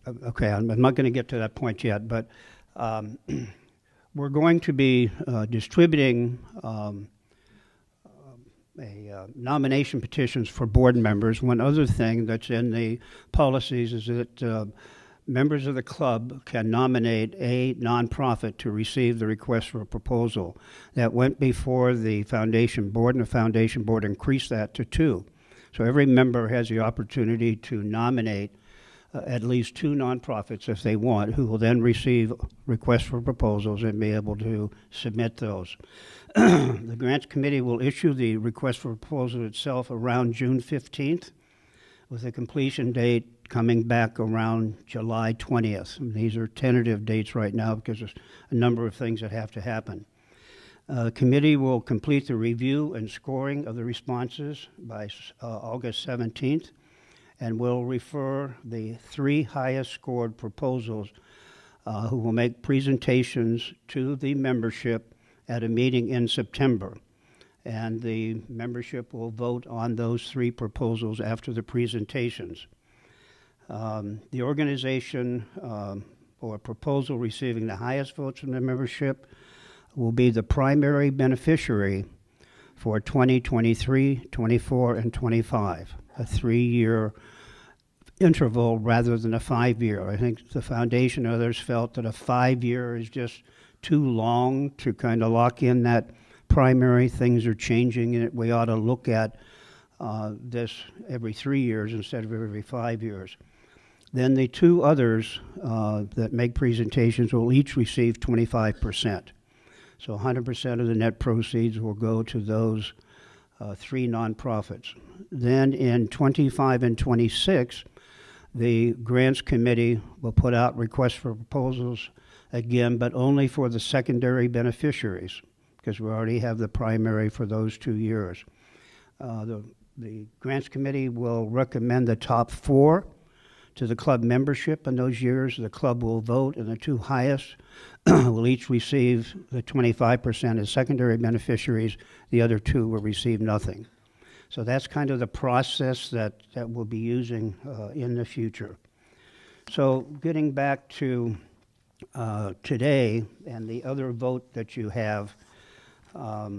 Okay, I'm not going to get to that point yet, but we're going to be distributing nomination petitions for board members. One other thing that's in the policies is that members of the club can nominate a nonprofit to receive the request for a proposal. That went before the foundation board, and the foundation board increased that to 2. So every member has the opportunity to nominate at least 2 nonprofits if they want, who will then receive requests for proposals and be able to submit those. The grants committee will issue the request for proposal itself around June 15th, with a completion date coming back around July 20th. And these are tentative dates right now because there's a number of things that have to happen. The committee will complete the review and scoring of the responses by August 17th, and will refer the 3 highest scored proposals who will make presentations to the membership at a meeting in September. And the membership will vote on those 3 proposals after the presentations. The organization or proposal receiving the highest votes from the membership will be the primary beneficiary for 2023, 24, and 25, a 3-year interval rather than a 5-year. I think the foundation and others felt that a 5-year is just too long to kind of lock in that primary. Things are changing, and we ought to look at this every 3 years instead of every 5 years. Then the 2 others that make presentations will each receive 25%. So 100% of the net proceeds will go to those 3 nonprofits. Then in 25 and 26, The Grants Committee will put out requests for proposals again, but only for the secondary beneficiaries, because we already have the primary for those 2 years. The Grants Committee will recommend the top 4 to the club membership in those years. The club will vote, and the 2 highest will each receive the 25% as secondary beneficiaries. The other 2 will receive nothing. So that's kind of the process that we'll be using in the future. So getting back to today and the other vote that you have, I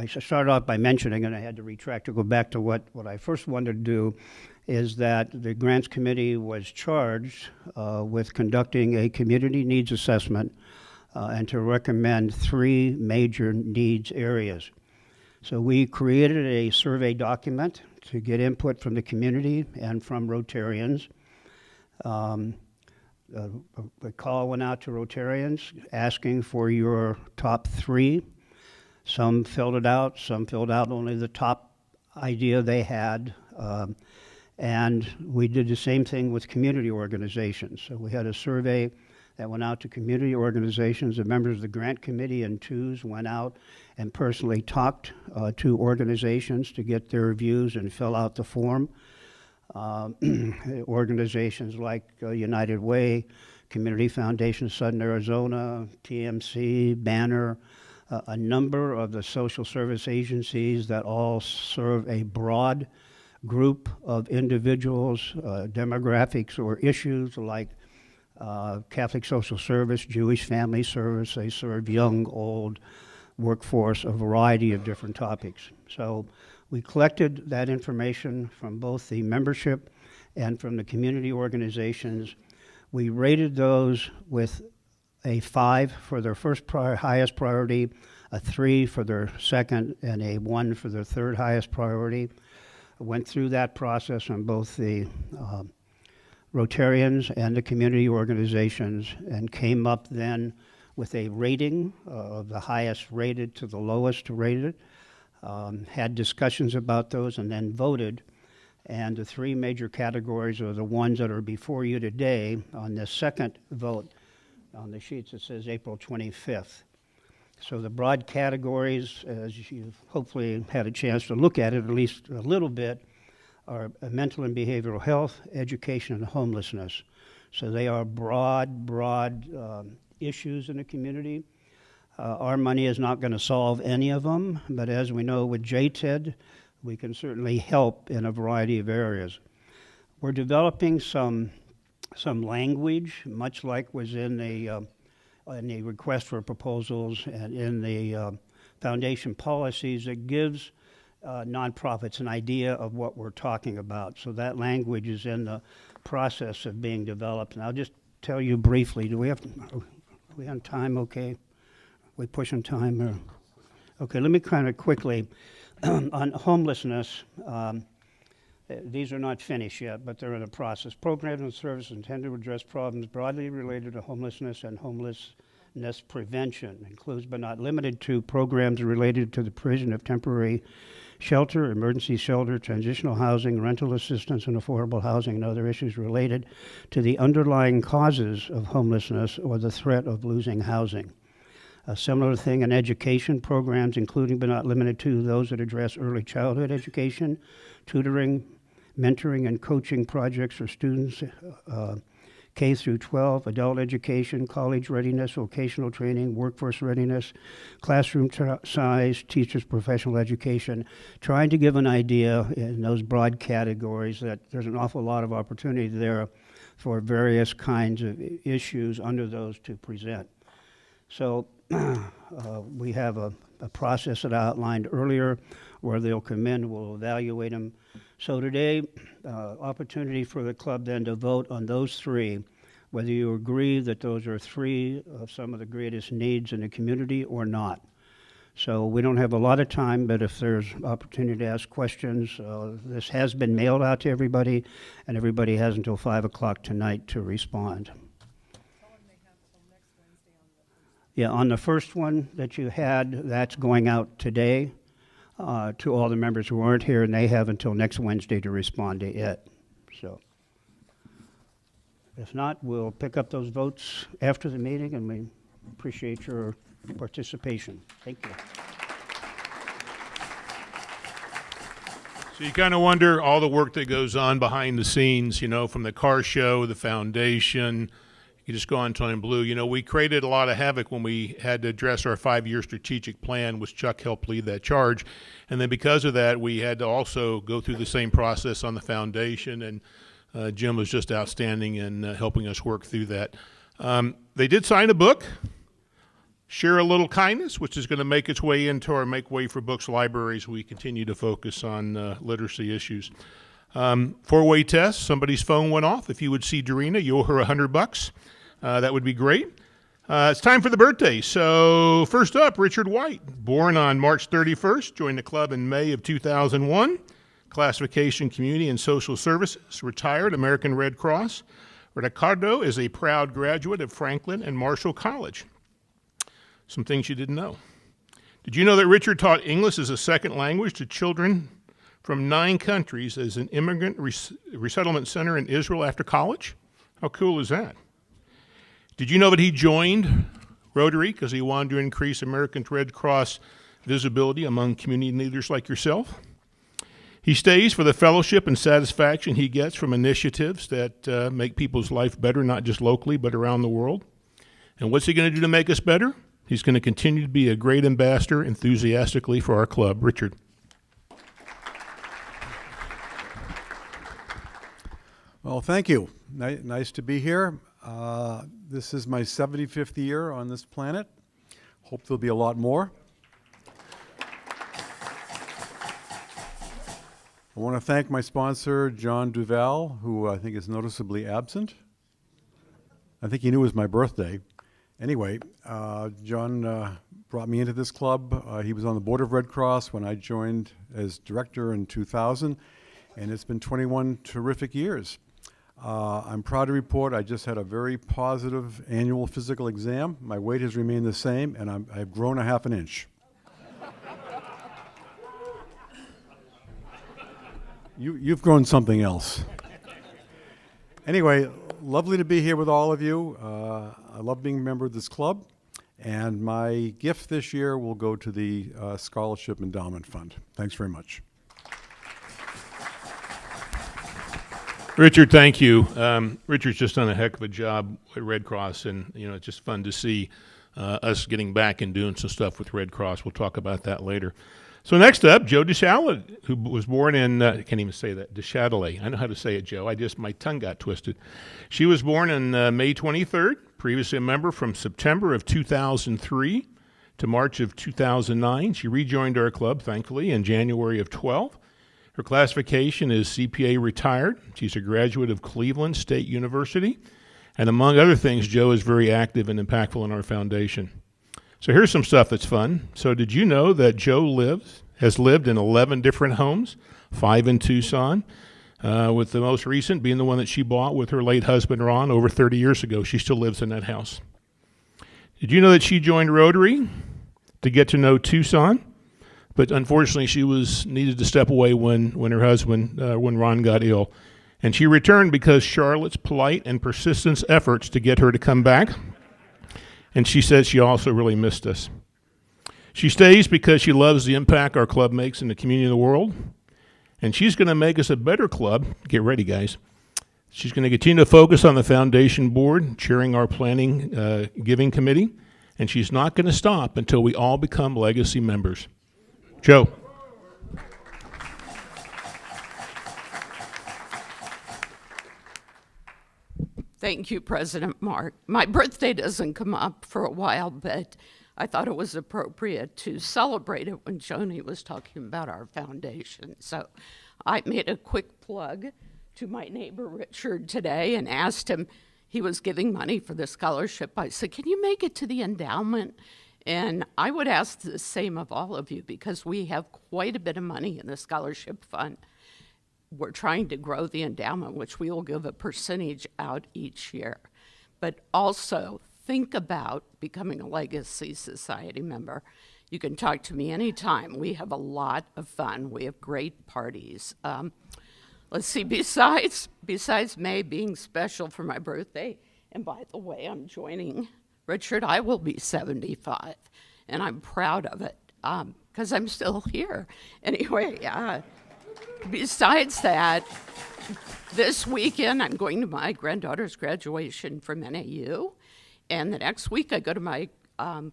started off by mentioning, and I had to retract to go back to what I first wanted to do, is that the Grants Committee was charged with conducting a community needs assessment and to recommend 3 major needs areas. So we created a survey document to get input from the community and from Rotarians. A call went out to Rotarians asking for your top 3. Some filled it out, some filled out only the top idea they had. And we did the same thing with community organizations. So we had a survey that went out to community organizations. The members of the grant committee in twos went out and personally talked to organizations to get their views and fill out the form. Organizations like United Way, Community Foundation Southern Arizona, TMC, Banner, a number of the social service agencies that all serve a broad group of individuals, demographics or issues like Catholic Social Service, Jewish Family Service. They serve young, old, workforce, a variety of different topics. So we collected that information from both the membership and from the community organizations. We rated those with a 5 for their first highest priority, a 3 for their second, and a 1 for their third highest priority. I went through that process on both the Rotarians and the community organizations and came up then with a rating of the highest rated to the lowest rated, had discussions about those and then voted. And the 3 major categories are the ones that are before you today. On the second vote on the sheets it says April 25th. So the broad categories, as you've hopefully had a chance to look at it at least a little bit, are mental and behavioral health, education, and homelessness. So they are broad issues in the community. Our money is not going to solve any of them, but as we know with JTED, we can certainly help in a variety of areas. We're developing some language, much like was in the request for proposals and in the foundation policies, that gives nonprofits an idea of what we're talking about. So that language is in the process of being developed. And I'll just tell you briefly, are we on time okay? We pushing time? Or? Okay, let me kind of quickly, on homelessness, these are not finished yet, but they're in the process. Programs and services intended to address problems broadly related to homelessness and homelessness prevention. Includes but not limited to programs related to the provision of temporary shelter, emergency shelter, transitional housing, rental assistance, and affordable housing, and other issues related to the underlying causes of homelessness or the threat of losing housing. A similar thing in education programs, including but not limited to those that address early childhood education, tutoring, mentoring, and coaching projects for students K through 12, adult education, college readiness, vocational training, workforce readiness, classroom size, teachers' professional education, trying to give an idea in those broad categories that there's an awful lot of opportunity there for various kinds of issues under those to present. So we have a process that I outlined earlier where they'll come in, we'll evaluate them. So today, opportunity for the club then to vote on those 3, whether you agree that those are 3 of some of the greatest needs in the community or not. So we don't have a lot of time, but if there's opportunity to ask questions, this has been mailed out to everybody, and everybody has until 5 o'clock tonight to respond. Yeah, on the first one that you had, that's going out today to all the members who aren't here, and they have until next Wednesday to respond to it. So if not, we'll pick up those votes after the meeting, and we appreciate your participation. Thank you. So you kind of wonder all the work that goes on behind the scenes, you know, from the car show, the foundation. You just go on Time Blue. You know, we created a lot of havoc when we had to address our 5-year strategic plan, which Chuck helped lead that charge. And then because of that, we had to also go through the same process on the foundation. And Jim was just outstanding in helping us work through that. They did sign a book, Share a Little Kindness, which is going to make its way into our Make Way for Books libraries. We continue to focus on literacy issues. 4-way test, somebody's phone went off. If you would see Dorina, you owe her $100. That would be great. It's time for the birthday. So first up, Richard White, born on March 31st, joined the club in May of 2001. Classification, Community and Social Services, retired American Red Cross. Ricardo is a proud graduate of Franklin and Marshall College. Some things you didn't know. Did you know that Richard taught English as a second language to children from 9 countries as an immigrant resettlement center in Israel after college? How cool is that? Did you know that he joined Rotary because he wanted to increase American Red Cross visibility among community leaders like yourself? He stays for the fellowship and satisfaction he gets from initiatives that make people's life better, not just locally, but around the world. And what's he going to do to make us better? He's going to continue to be a great ambassador enthusiastically for our club. Richard. Well, thank you. Nice to be here. This is my 75th year on this planet. Hope there'll be a lot more. I want to thank my sponsor, John Duval, who I think is noticeably absent. I think he knew it was my birthday. Anyway, John brought me into this club. He was on the board of Red Cross when I joined as director in 2000, and it's been 21 terrific years. I'm proud to report I just had a very positive annual physical exam. My weight has remained the same, and I've grown a half an inch. You've grown something else. Anyway, lovely to be here with all of you. I love being a member of this club, and my gift this year will go to the Scholarship Endowment Fund. Thanks very much. Richard, thank you. Richard's just done a heck of a job at Red Cross, and you know it's just fun to see us getting back and doing some stuff with Red Cross. We'll talk about that later. So next up, Joe DeChatelet, who was born in, I can't even say that, DeChatelet. I know how to say it, Joe. My tongue got twisted. She was born on May 23rd, previously a member from September of 2003 to March of 2009. She rejoined our club, thankfully, in January of 12. Her classification is CPA retired. She's a graduate of Cleveland State University. And among other things, Joe is very active and impactful in our foundation. So here's some stuff that's fun. So did you know that Joe has lived in 11 different homes, 5 in Tucson, with the most recent being the one that she bought with her late husband, Ron, over 30 years ago. She still lives in that house. Did you know that she joined Rotary to get to know Tucson? But unfortunately, she needed to step away when her husband, when Ron got ill. And she returned because Charlotte's polite and persistent efforts to get her to come back. And she said she also really missed us. She stays because she loves the impact our club makes in the community and the world. And she's going to make us a better club. Get ready, guys. She's going to continue to focus on the foundation board, chairing our planning giving committee. And she's not going to stop until we all become legacy members. Joe. Thank you, President Mark. My birthday doesn't come up for a while, but I thought it was appropriate to celebrate it when Joni was talking about our foundation. So I made a quick plug to my neighbor Richard today and asked him, he was giving money for the scholarship. I said, can you make it to the endowment? And I would ask the same of all of you because we have quite a bit of money in the scholarship fund. We're trying to grow the endowment, which we will give a percentage out each year. But also think about becoming a Legacy Society member. You can talk to me anytime. We have a lot of fun. We have great parties. let's see, besides May being special for my birthday, and by the way, I'm joining Richard, I will be 75, and I'm proud of it because I'm still here. Anyway, besides that, this weekend I'm going to my granddaughter's graduation from NAU, and the next week I go to my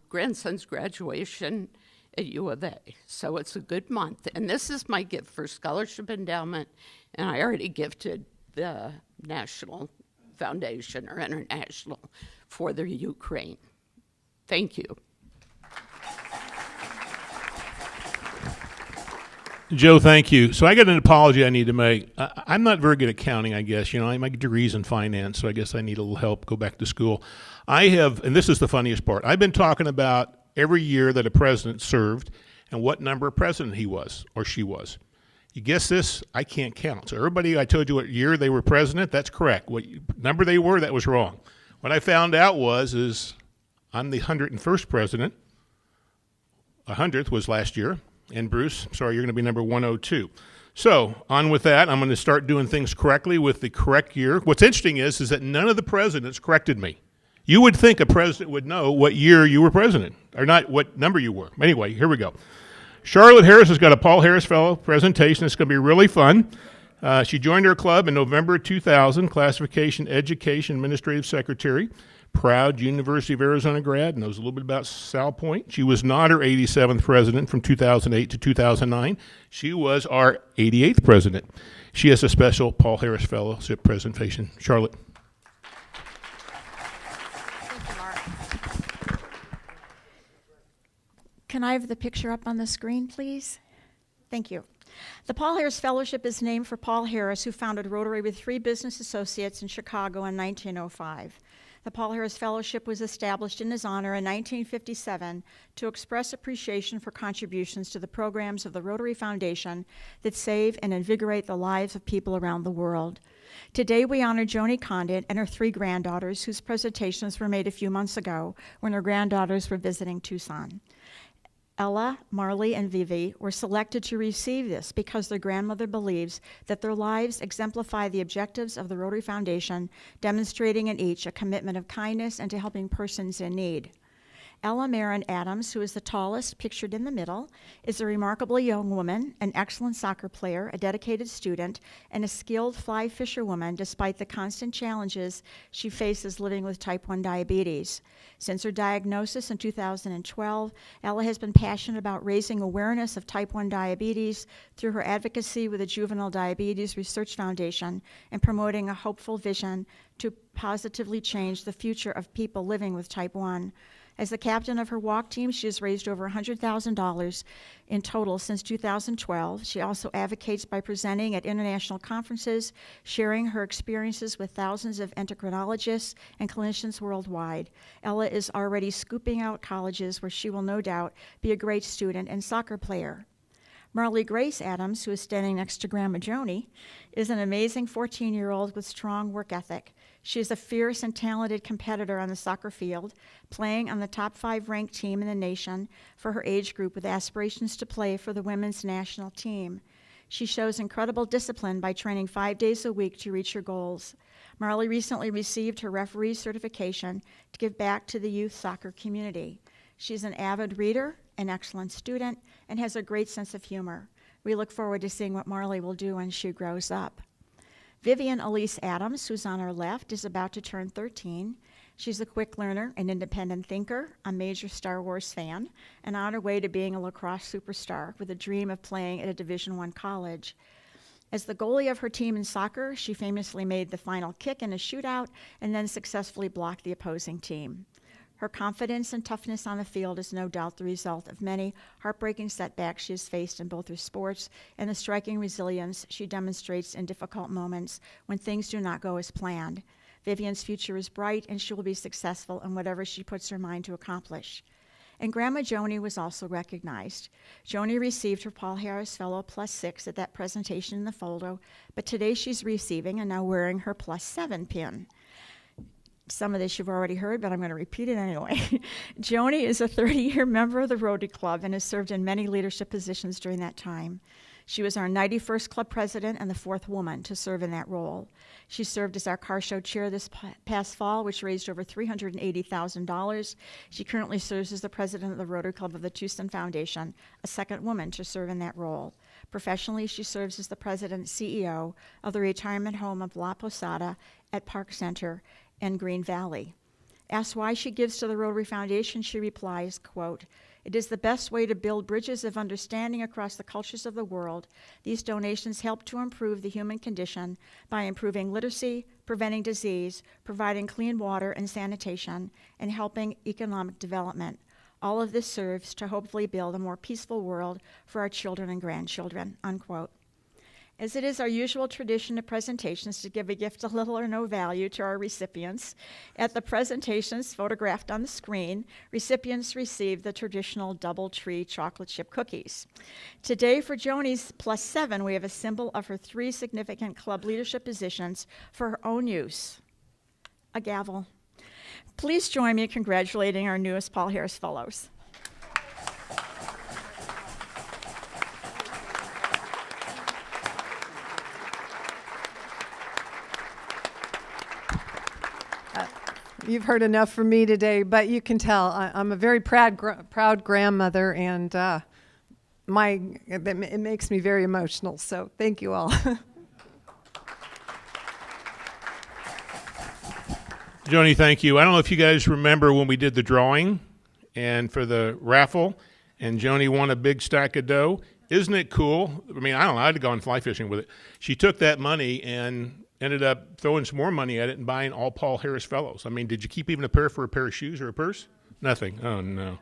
grandson's graduation at U of A. So it's a good month, and this is my gift for scholarship endowment, and I already gifted the National Foundation or International for the Ukraine. Thank you. Joe, thank you. So I got an apology I need to make. I'm not very good at counting, I guess. You know, my degree's in finance, so I guess I need a little help, go back to school. I have, and this is the funniest part, I've been talking about every year that a president served and what number of president he was or she was. You guess this? I can't count. So everybody, I told you what year they were president, that's correct. What number they were, that was wrong. What I found out is I'm the 101st president. 100th was last year. And Bruce, sorry, you're going to be number 102. So on with that, I'm going to start doing things correctly with the correct year. What's interesting is that none of the presidents corrected me. You would think a president would know what year you were president, or not what number you were. Anyway, here we go. Charlotte Harris has got a Paul Harris Fellow presentation. It's going to be really fun. She joined our club in November 2000, classification education administrative secretary. Proud University of Arizona grad, knows a little bit about Sal Point. She was not our 87th president from 2008 to 2009. She was our 88th president. She has a special Paul Harris Fellowship presentation. Charlotte. Thank you, Mark. Can I have the picture up on the screen, please? Thank you. The Paul Harris Fellowship is named for Paul Harris, who founded Rotary with 3 business associates in Chicago in 1905. The Paul Harris Fellowship was established in his honor in 1957 to express appreciation for contributions to the programs of the Rotary Foundation that save and invigorate the lives of people around the world. Today we honor Joni Condit and her 3 granddaughters, whose presentations were made a few months ago when her granddaughters were visiting Tucson. Ella, Marley, and Vivi were selected to receive this because their grandmother believes that their lives exemplify the objectives of the Rotary Foundation, demonstrating in each a commitment of kindness and to helping persons in need. Ella Marin Adams, who is the tallest, pictured in the middle, is a remarkable young woman, an excellent soccer player, a dedicated student, and a skilled fly fisherwoman despite the constant challenges she faces living with type 1 diabetes. Since her diagnosis in 2012, Ella has been passionate about raising awareness of type 1 diabetes through her advocacy with the Juvenile Diabetes Research Foundation and promoting a hopeful vision to positively change the future of people living with type 1. As the captain of her walk team, she has raised over $100,000 in total since 2012. She also advocates by presenting at international conferences, sharing her experiences with thousands of endocrinologists and clinicians worldwide. Ella is already scooping out colleges where she will no doubt be a great student and soccer player. Marley Grace Adams, who is standing next to Grandma Joni, is an amazing 14-year-old with strong work ethic. She is a fierce and talented competitor on the soccer field, playing on the top 5 ranked team in the nation for her age group with aspirations to play for the women's national team. She shows incredible discipline by training 5 days a week to reach her goals. Marley recently received her referee certification to give back to the youth soccer community. She's an avid reader, an excellent student, and has a great sense of humor. We look forward to seeing what Marley will do when she grows up. Vivian Elise Adams, who's on our left, is about to turn 13. She's a quick learner, an independent thinker, a major Star Wars fan, and on her way to being a lacrosse superstar with a dream of playing at a Division I college. As the goalie of her team in soccer, she famously made the final kick in a shootout and then successfully blocked the opposing team. Her confidence and toughness on the field is no doubt the result of many heartbreaking setbacks she has faced in both her sports and the striking resilience she demonstrates in difficult moments when things do not go as planned. Vivian's future is bright, and she will be successful in whatever she puts her mind to accomplish. And Grandma Joni was also recognized. Joni received her Paul Harris Fellow +6 at that presentation in the photo, but today she's receiving and now wearing her +7 pin. Some of this you've already heard, but I'm going to repeat it anyway. Joni is a 30-year member of the Rotary Club and has served in many leadership positions during that time. She was our 91st club president and the 4th woman to serve in that role. She served as our car show chair this past fall, which raised over $380,000. She currently serves as the president of the Rotary Club of the Tucson Foundation, a 2nd woman to serve in that role. Professionally, she serves as the president and CEO of the retirement home of La Posada at Park Center in Green Valley. Asked why she gives to the Rotary Foundation, she replies, quote, "It is the best way to build bridges of understanding across the cultures of the world. These donations help to improve the human condition by improving literacy, preventing disease, providing clean water and sanitation, and helping economic development. All of this serves to hopefully build a more peaceful world for our children and grandchildren," unquote. As it is our usual tradition at presentations to give a gift of little or no value to our recipients, at the presentations photographed on the screen, recipients received the traditional DoubleTree chocolate chip cookies. Today, for Joni's +7, we have a symbol of her 3 significant club leadership positions for her own use. A gavel. Please join me in congratulating our newest Paul Harris Fellows. You've heard enough from me today, but you can tell I'm a very proud grandmother, and it makes me very emotional. So thank you all. Joni, thank you. I don't know if you guys remember when we did the drawing and for the raffle, and Joni won a big stack of dough. Isn't it cool? I mean, I don't know. I'd have gone fly fishing with it. She took that money and ended up throwing some more money at it and buying all Paul Harris Fellows. I mean, did you keep even a pair for a pair of shoes or a purse? Nothing. Oh, no.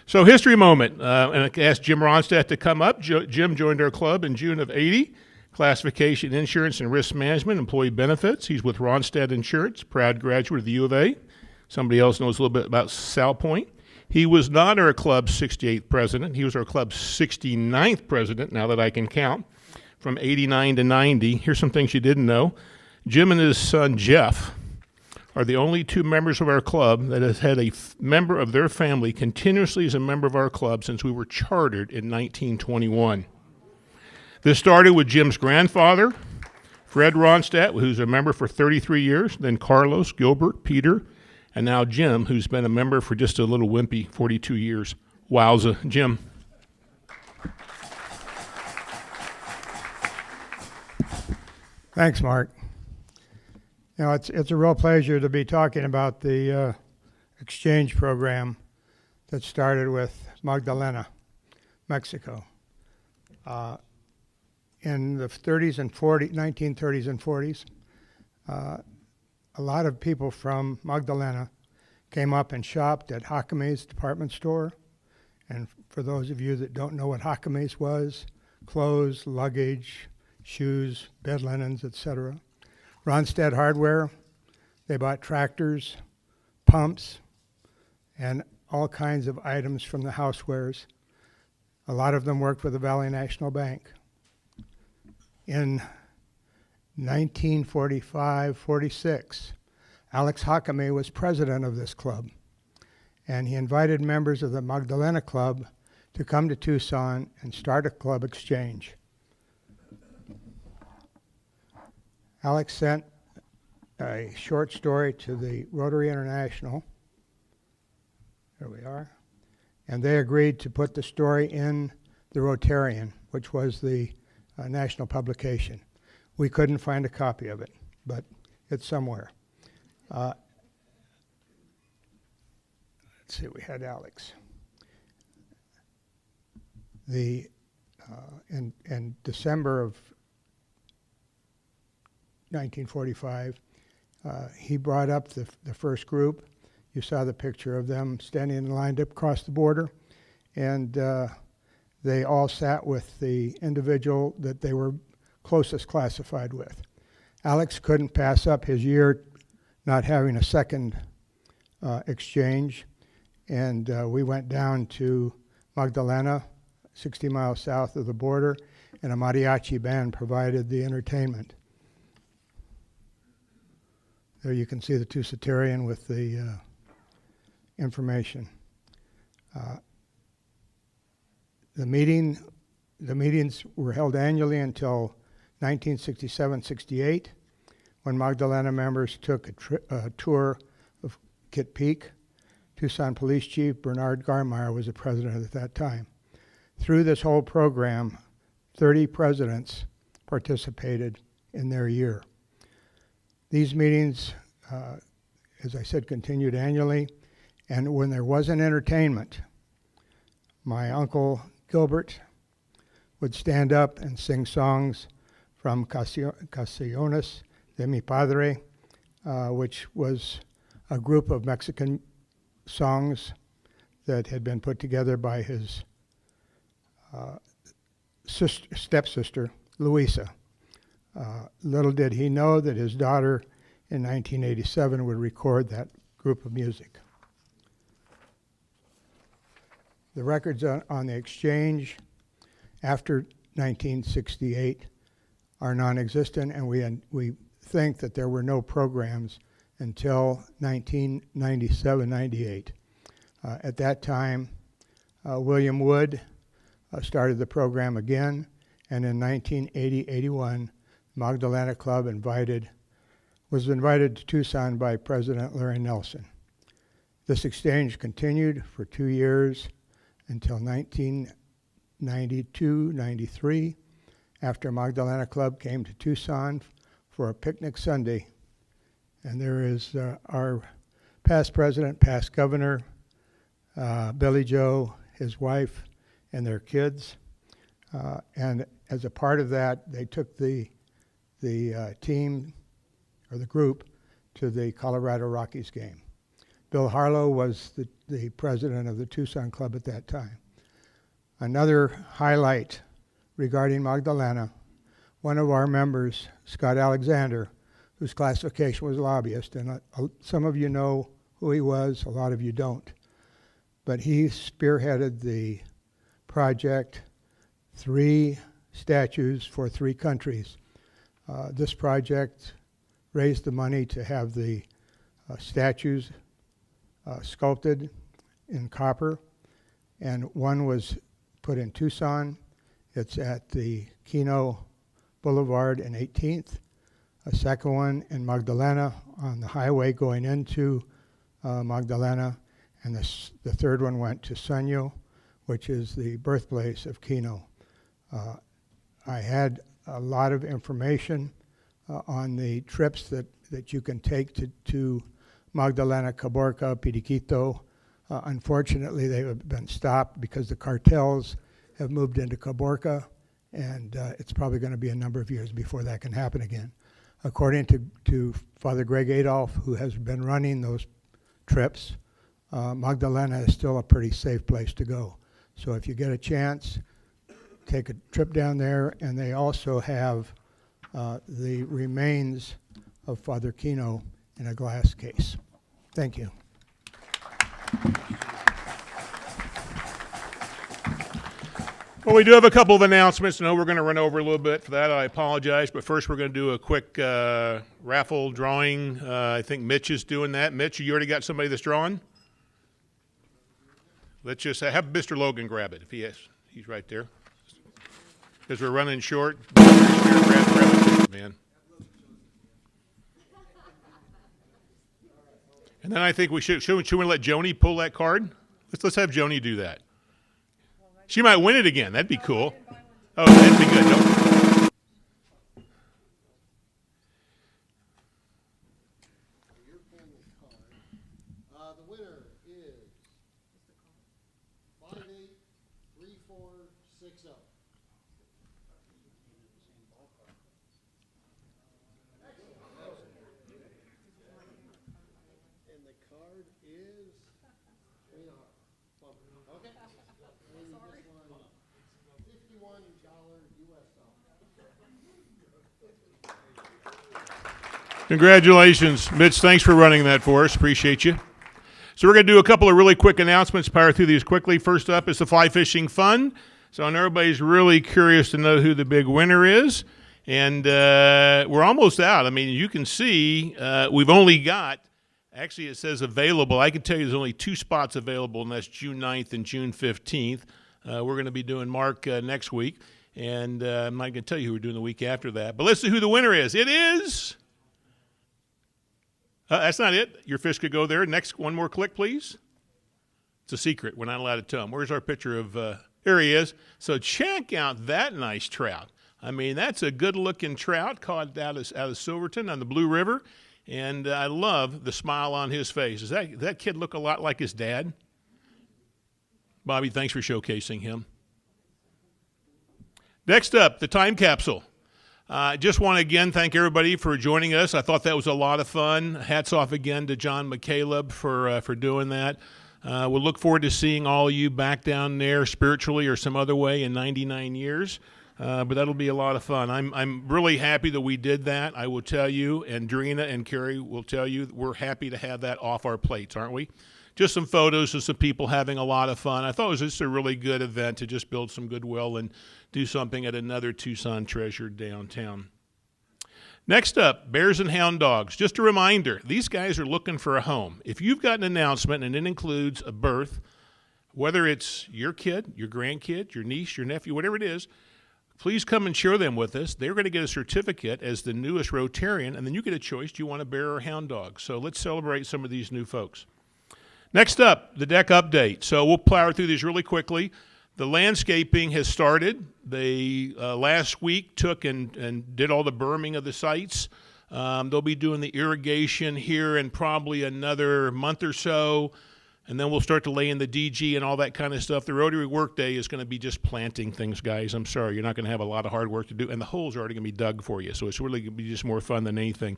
So history moment. And I asked Jim Ronstadt to come up. Jim joined our club in June of '80. Classification, insurance, and risk management, employee benefits. He's with Ronstadt Insurance, proud graduate of the U of A. Somebody else knows a little bit about Sal Point. He was not our club's 68th president. He was our club's 69th president, now that I can count, from 89 to 90. Here's some things you didn't know. Jim and his son, Jeff, are the only 2 members of our club that has had a member of their family continuously as a member of our club since we were chartered in 1921. This started with Jim's grandfather, Fred Ronstadt, who's a member for 33 years, then Carlos, Gilbert, Peter, and now Jim, who's been a member for just a little wimpy 42 years. Wowza. Jim. Thanks, Mark. You know, it's a real pleasure to be talking about the exchange program that started with Magdalena, Mexico. In the 30s and 1930s and 40s, a lot of people from Magdalena came up and shopped at Jacqueme's department store. And for those of you that don't know what Jacqueme's was, clothes, luggage, shoes, bed linens, etc. Ronstadt Hardware, they bought tractors, pumps, and all kinds of items from the housewares. A lot of them worked with the Valley National Bank. In 1945-46, Alex Jacqueme was president of this club, and he invited members of the Magdalena Club to come to Tucson and start a club exchange. Alex sent a short story to the Rotary International. There we are. And they agreed to put the story in the Rotarian, which was the national publication. We couldn't find a copy of it, but it's somewhere. Let's see, we had Alex. In December of 1945, he brought up the first group. You saw the picture of them standing lined up across the border, and they all sat with the individual that they were closest classified with. Alex couldn't pass up his year not having a second exchange, and we went down to Magdalena, 60 miles south of the border, and a mariachi band provided the entertainment. There you can see the Tucson with the information. The meeting The meetings were held annually until 1967-68, when Magdalena members took a tour of Kit Peak. Tucson Police Chief Bernard Garmeyer was the president at that time. Through this whole program, 30 presidents participated in their year. These meetings, as I said, continued annually, and when there wasn't entertainment, my uncle Gilbert would stand up and sing songs from Canciones de mi Padre, which was a group of Mexican songs that had been put together by his stepsister, Luisa. Little did he know that his daughter in 1987 would record that group of music. The records on the exchange after 1968 are non-existent, and we think that there were no programs until 1997-98. At that time, William Wood started the program again, and in 1980-81, Magdalena Club was invited to Tucson by President Larry Nelson. This exchange continued for 2 years until 1992-93, after Magdalena Club came to Tucson for a picnic Sunday. And there is our past president, past governor, Billy Joe, his wife, and their kids. And as a part of that, they took the team, or the group, to the Colorado Rockies game. Bill Harlow was the president of the Tucson Club at that time. Another highlight regarding Magdalena, one of our members, Scott Alexander, whose classification was lobbyist, and some of you know who he was, a lot of you don't, but he spearheaded the project, 3 statues for 3 countries. This project raised the money to have the statues sculpted in copper, and one was put in Tucson. It's at the Keno Boulevard and 18th. A second one in Magdalena on the highway going into Magdalena, and the third one went to Sueño, which is the birthplace of Keno. I had a lot of information on the trips that you can take to Magdalena, Caborca, Piriquito. Unfortunately, they have been stopped because the cartels have moved into Caborca, and it's probably going to be a number of years before that can happen again. According to Father Greg Adolph, who has been running those trips, Magdalena is still a pretty safe place to go. So if you get a chance, take a trip down there, and they also have the remains of Father Keno in a glass case. Thank you. Well, we do have a couple of announcements. I know we're going to run over a little bit for that. I apologize. But first, we're going to do a quick raffle drawing. I think Mitch is doing that. Mitch, you already got somebody that's drawing? Let's just have Mr. Logan grab it if he has. He's right there. Because we're running short. Grab it, man. And then I think we should we let Joni pull that card? Let's have Joni do that. She might win it again. That'd be cool. Oh, that'd be good. Nope. The winner is 583460. And the card is okay. Congratulations, Mitch. Thanks for running that for us. Appreciate you. So we're going to do a couple of really quick announcements, power through these quickly. First up is the Fly Fishing Fund. So I know everybody's really curious to know who the big winner is. And we're almost out. I mean, you can see we've only got, actually it says available. I can tell you there's only 2 spots available, and that's June 9th and June 15th. We're going to be doing Mark next week, and I'm not going to tell you who we're doing the week after that. But let's see who the winner is. It is... that's not it. Your fish could go there. Next, one more click, please. It's a secret. We're not allowed to tell them. Where's our picture of... there he is. So check out that nice trout. I mean, that's a good-looking trout caught out of Silverton on the Blue River, and I love the smile on his face. Does that kid look a lot like his dad? Bobby, thanks for showcasing him. Next up, the time capsule. I just want to again thank everybody for joining us. I thought that was a lot of fun. Hats off again to John McCaleb for doing that. We'll look forward to seeing all of you back down there spiritually or some other way in 99 years. But that'll be a lot of fun. I'm really happy that we did that. I will tell you, and Drina and Carrie will tell you, we're happy to have that off our plates, aren't we? Just some photos of some people having a lot of fun. I thought it was just a really good event to just build some goodwill and do something at another Tucson treasure downtown. Next up, Bears and Hound Dogs. Just a reminder, these guys are looking for a home. If you've got an announcement and it includes a birth, whether it's your kid, your grandkid, your niece, your nephew, whatever it is, please come and share them with us. They're going to get a certificate as the newest Rotarian, and then you get a choice. Do you want a bear or hound dog? So let's celebrate some of these new folks. Next up, the deck update. So we'll plow through these really quickly. The landscaping has started. They last week took and did all the berming of the sites. They'll be doing the irrigation here in probably another month or so. And then we'll start to lay in the DG and all that kind of stuff. The Rotary workday is going to be just planting things, guys. I'm sorry, you're not going to have a lot of hard work to do. And the holes are already going to be dug for you. So it's really going to be just more fun than anything.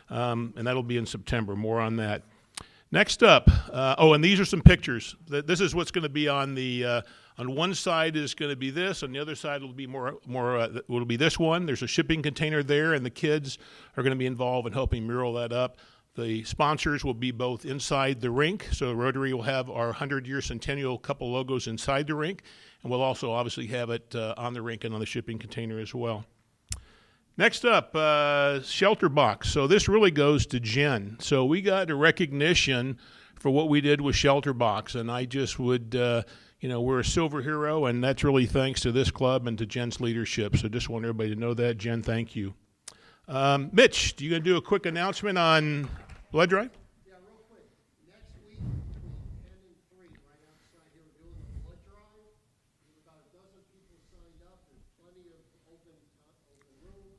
And that'll be in September. More on that. Next up, and these are some pictures. This is what's going to be on the, on one side is going to be this. On the other side will be will be this one. There's a shipping container there, and the kids are going to be involved in helping mural that up. The sponsors will be both inside the rink, so Rotary will have our 100-year centennial couple logos inside the rink, and we'll also obviously have it on the rink and on the shipping container as well. Next up, shelter box. So this really goes to Jen. So we got a recognition for what we did with shelter box, and I just would, we're a silver hero, and that's really thanks to this club and to Jen's leadership. So just want everybody to know that. Jen, thank you. Mitch, do you going to do a quick announcement on blood drive? Yeah, real quick. Next week, between 10 and 3, right outside here, we're doing the blood drive. There's about a dozen people signed up. There's plenty of open room.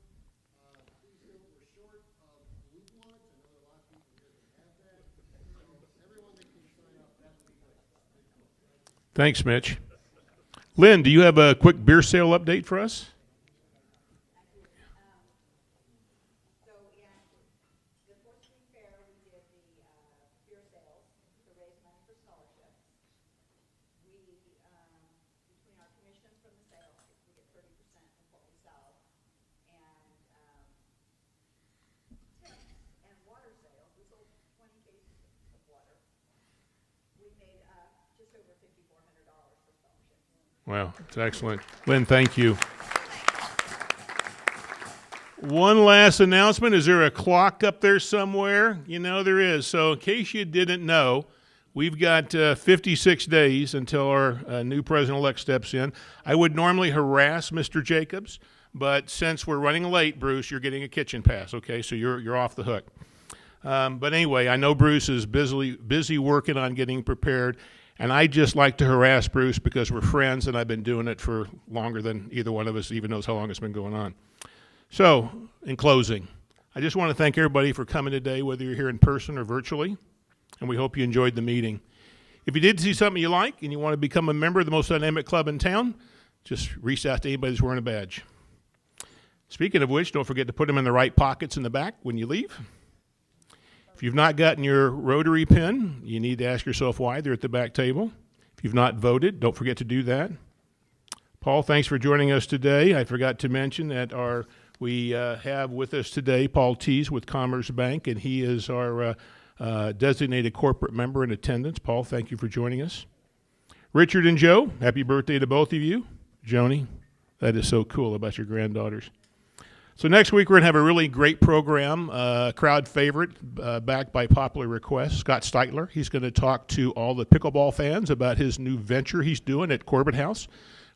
Please note we're short of blue bloods. I know there are a lot of people here that have that. So everyone that can sign up, that would be great. Thanks, Mitch. Lynn, do you have a quick beer sale update for us? Wow, it's excellent. Lynn, thank you. One last announcement. Is there a clock up there somewhere? You know there is. So in case you didn't know, we've got 56 days until our new president-elect steps in. I would normally harass Mr. Jacobs, but since we're running late, Bruce, you're getting a kitchen pass, okay? So you're off the hook. But anyway, I know Bruce is busy working on getting prepared. And I just like to harass Bruce because we're friends, and I've been doing it for longer than either one of us even knows how long it's been going on. So, in closing, I just want to thank everybody for coming today, whether you're here in person or virtually, and we hope you enjoyed the meeting. If you did see something you like and you want to become a member of the most dynamic club in town, just reach out to anybody who's wearing a badge. Speaking of which, don't forget to put them in the right pockets in the back when you leave. If you've not gotten your Rotary pin, you need to ask yourself why. They're at the back table. If you've not voted, don't forget to do that. Paul, thanks for joining us today. I forgot to mention that we have with us today Paul Tees with Commerce Bank, and he is our designated corporate member in attendance. Paul, thank you for joining us. Richard and Joe, happy birthday to both of you. Joni, that is so cool about your granddaughters. So next week, we're going to have a really great program, crowd favorite, backed by popular request, Scott Steitler. He's going to talk to all the pickleball fans about his new venture he's doing at Corbett House,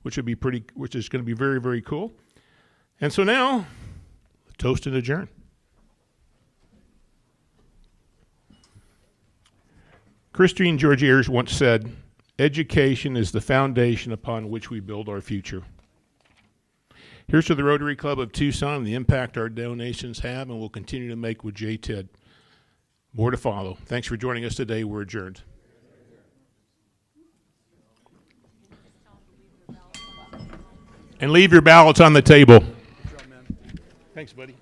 which is going to be very, very cool. And so now, toast and adjourn. Christine George Ayers once said, "Education is the foundation upon which we build our future." Here's to the Rotary Club of Tucson and the impact our donations have and will continue to make with JTED. More to follow. Thanks for joining us today. We're adjourned. And leave your ballots on the table. Good job, man. Thanks, buddy.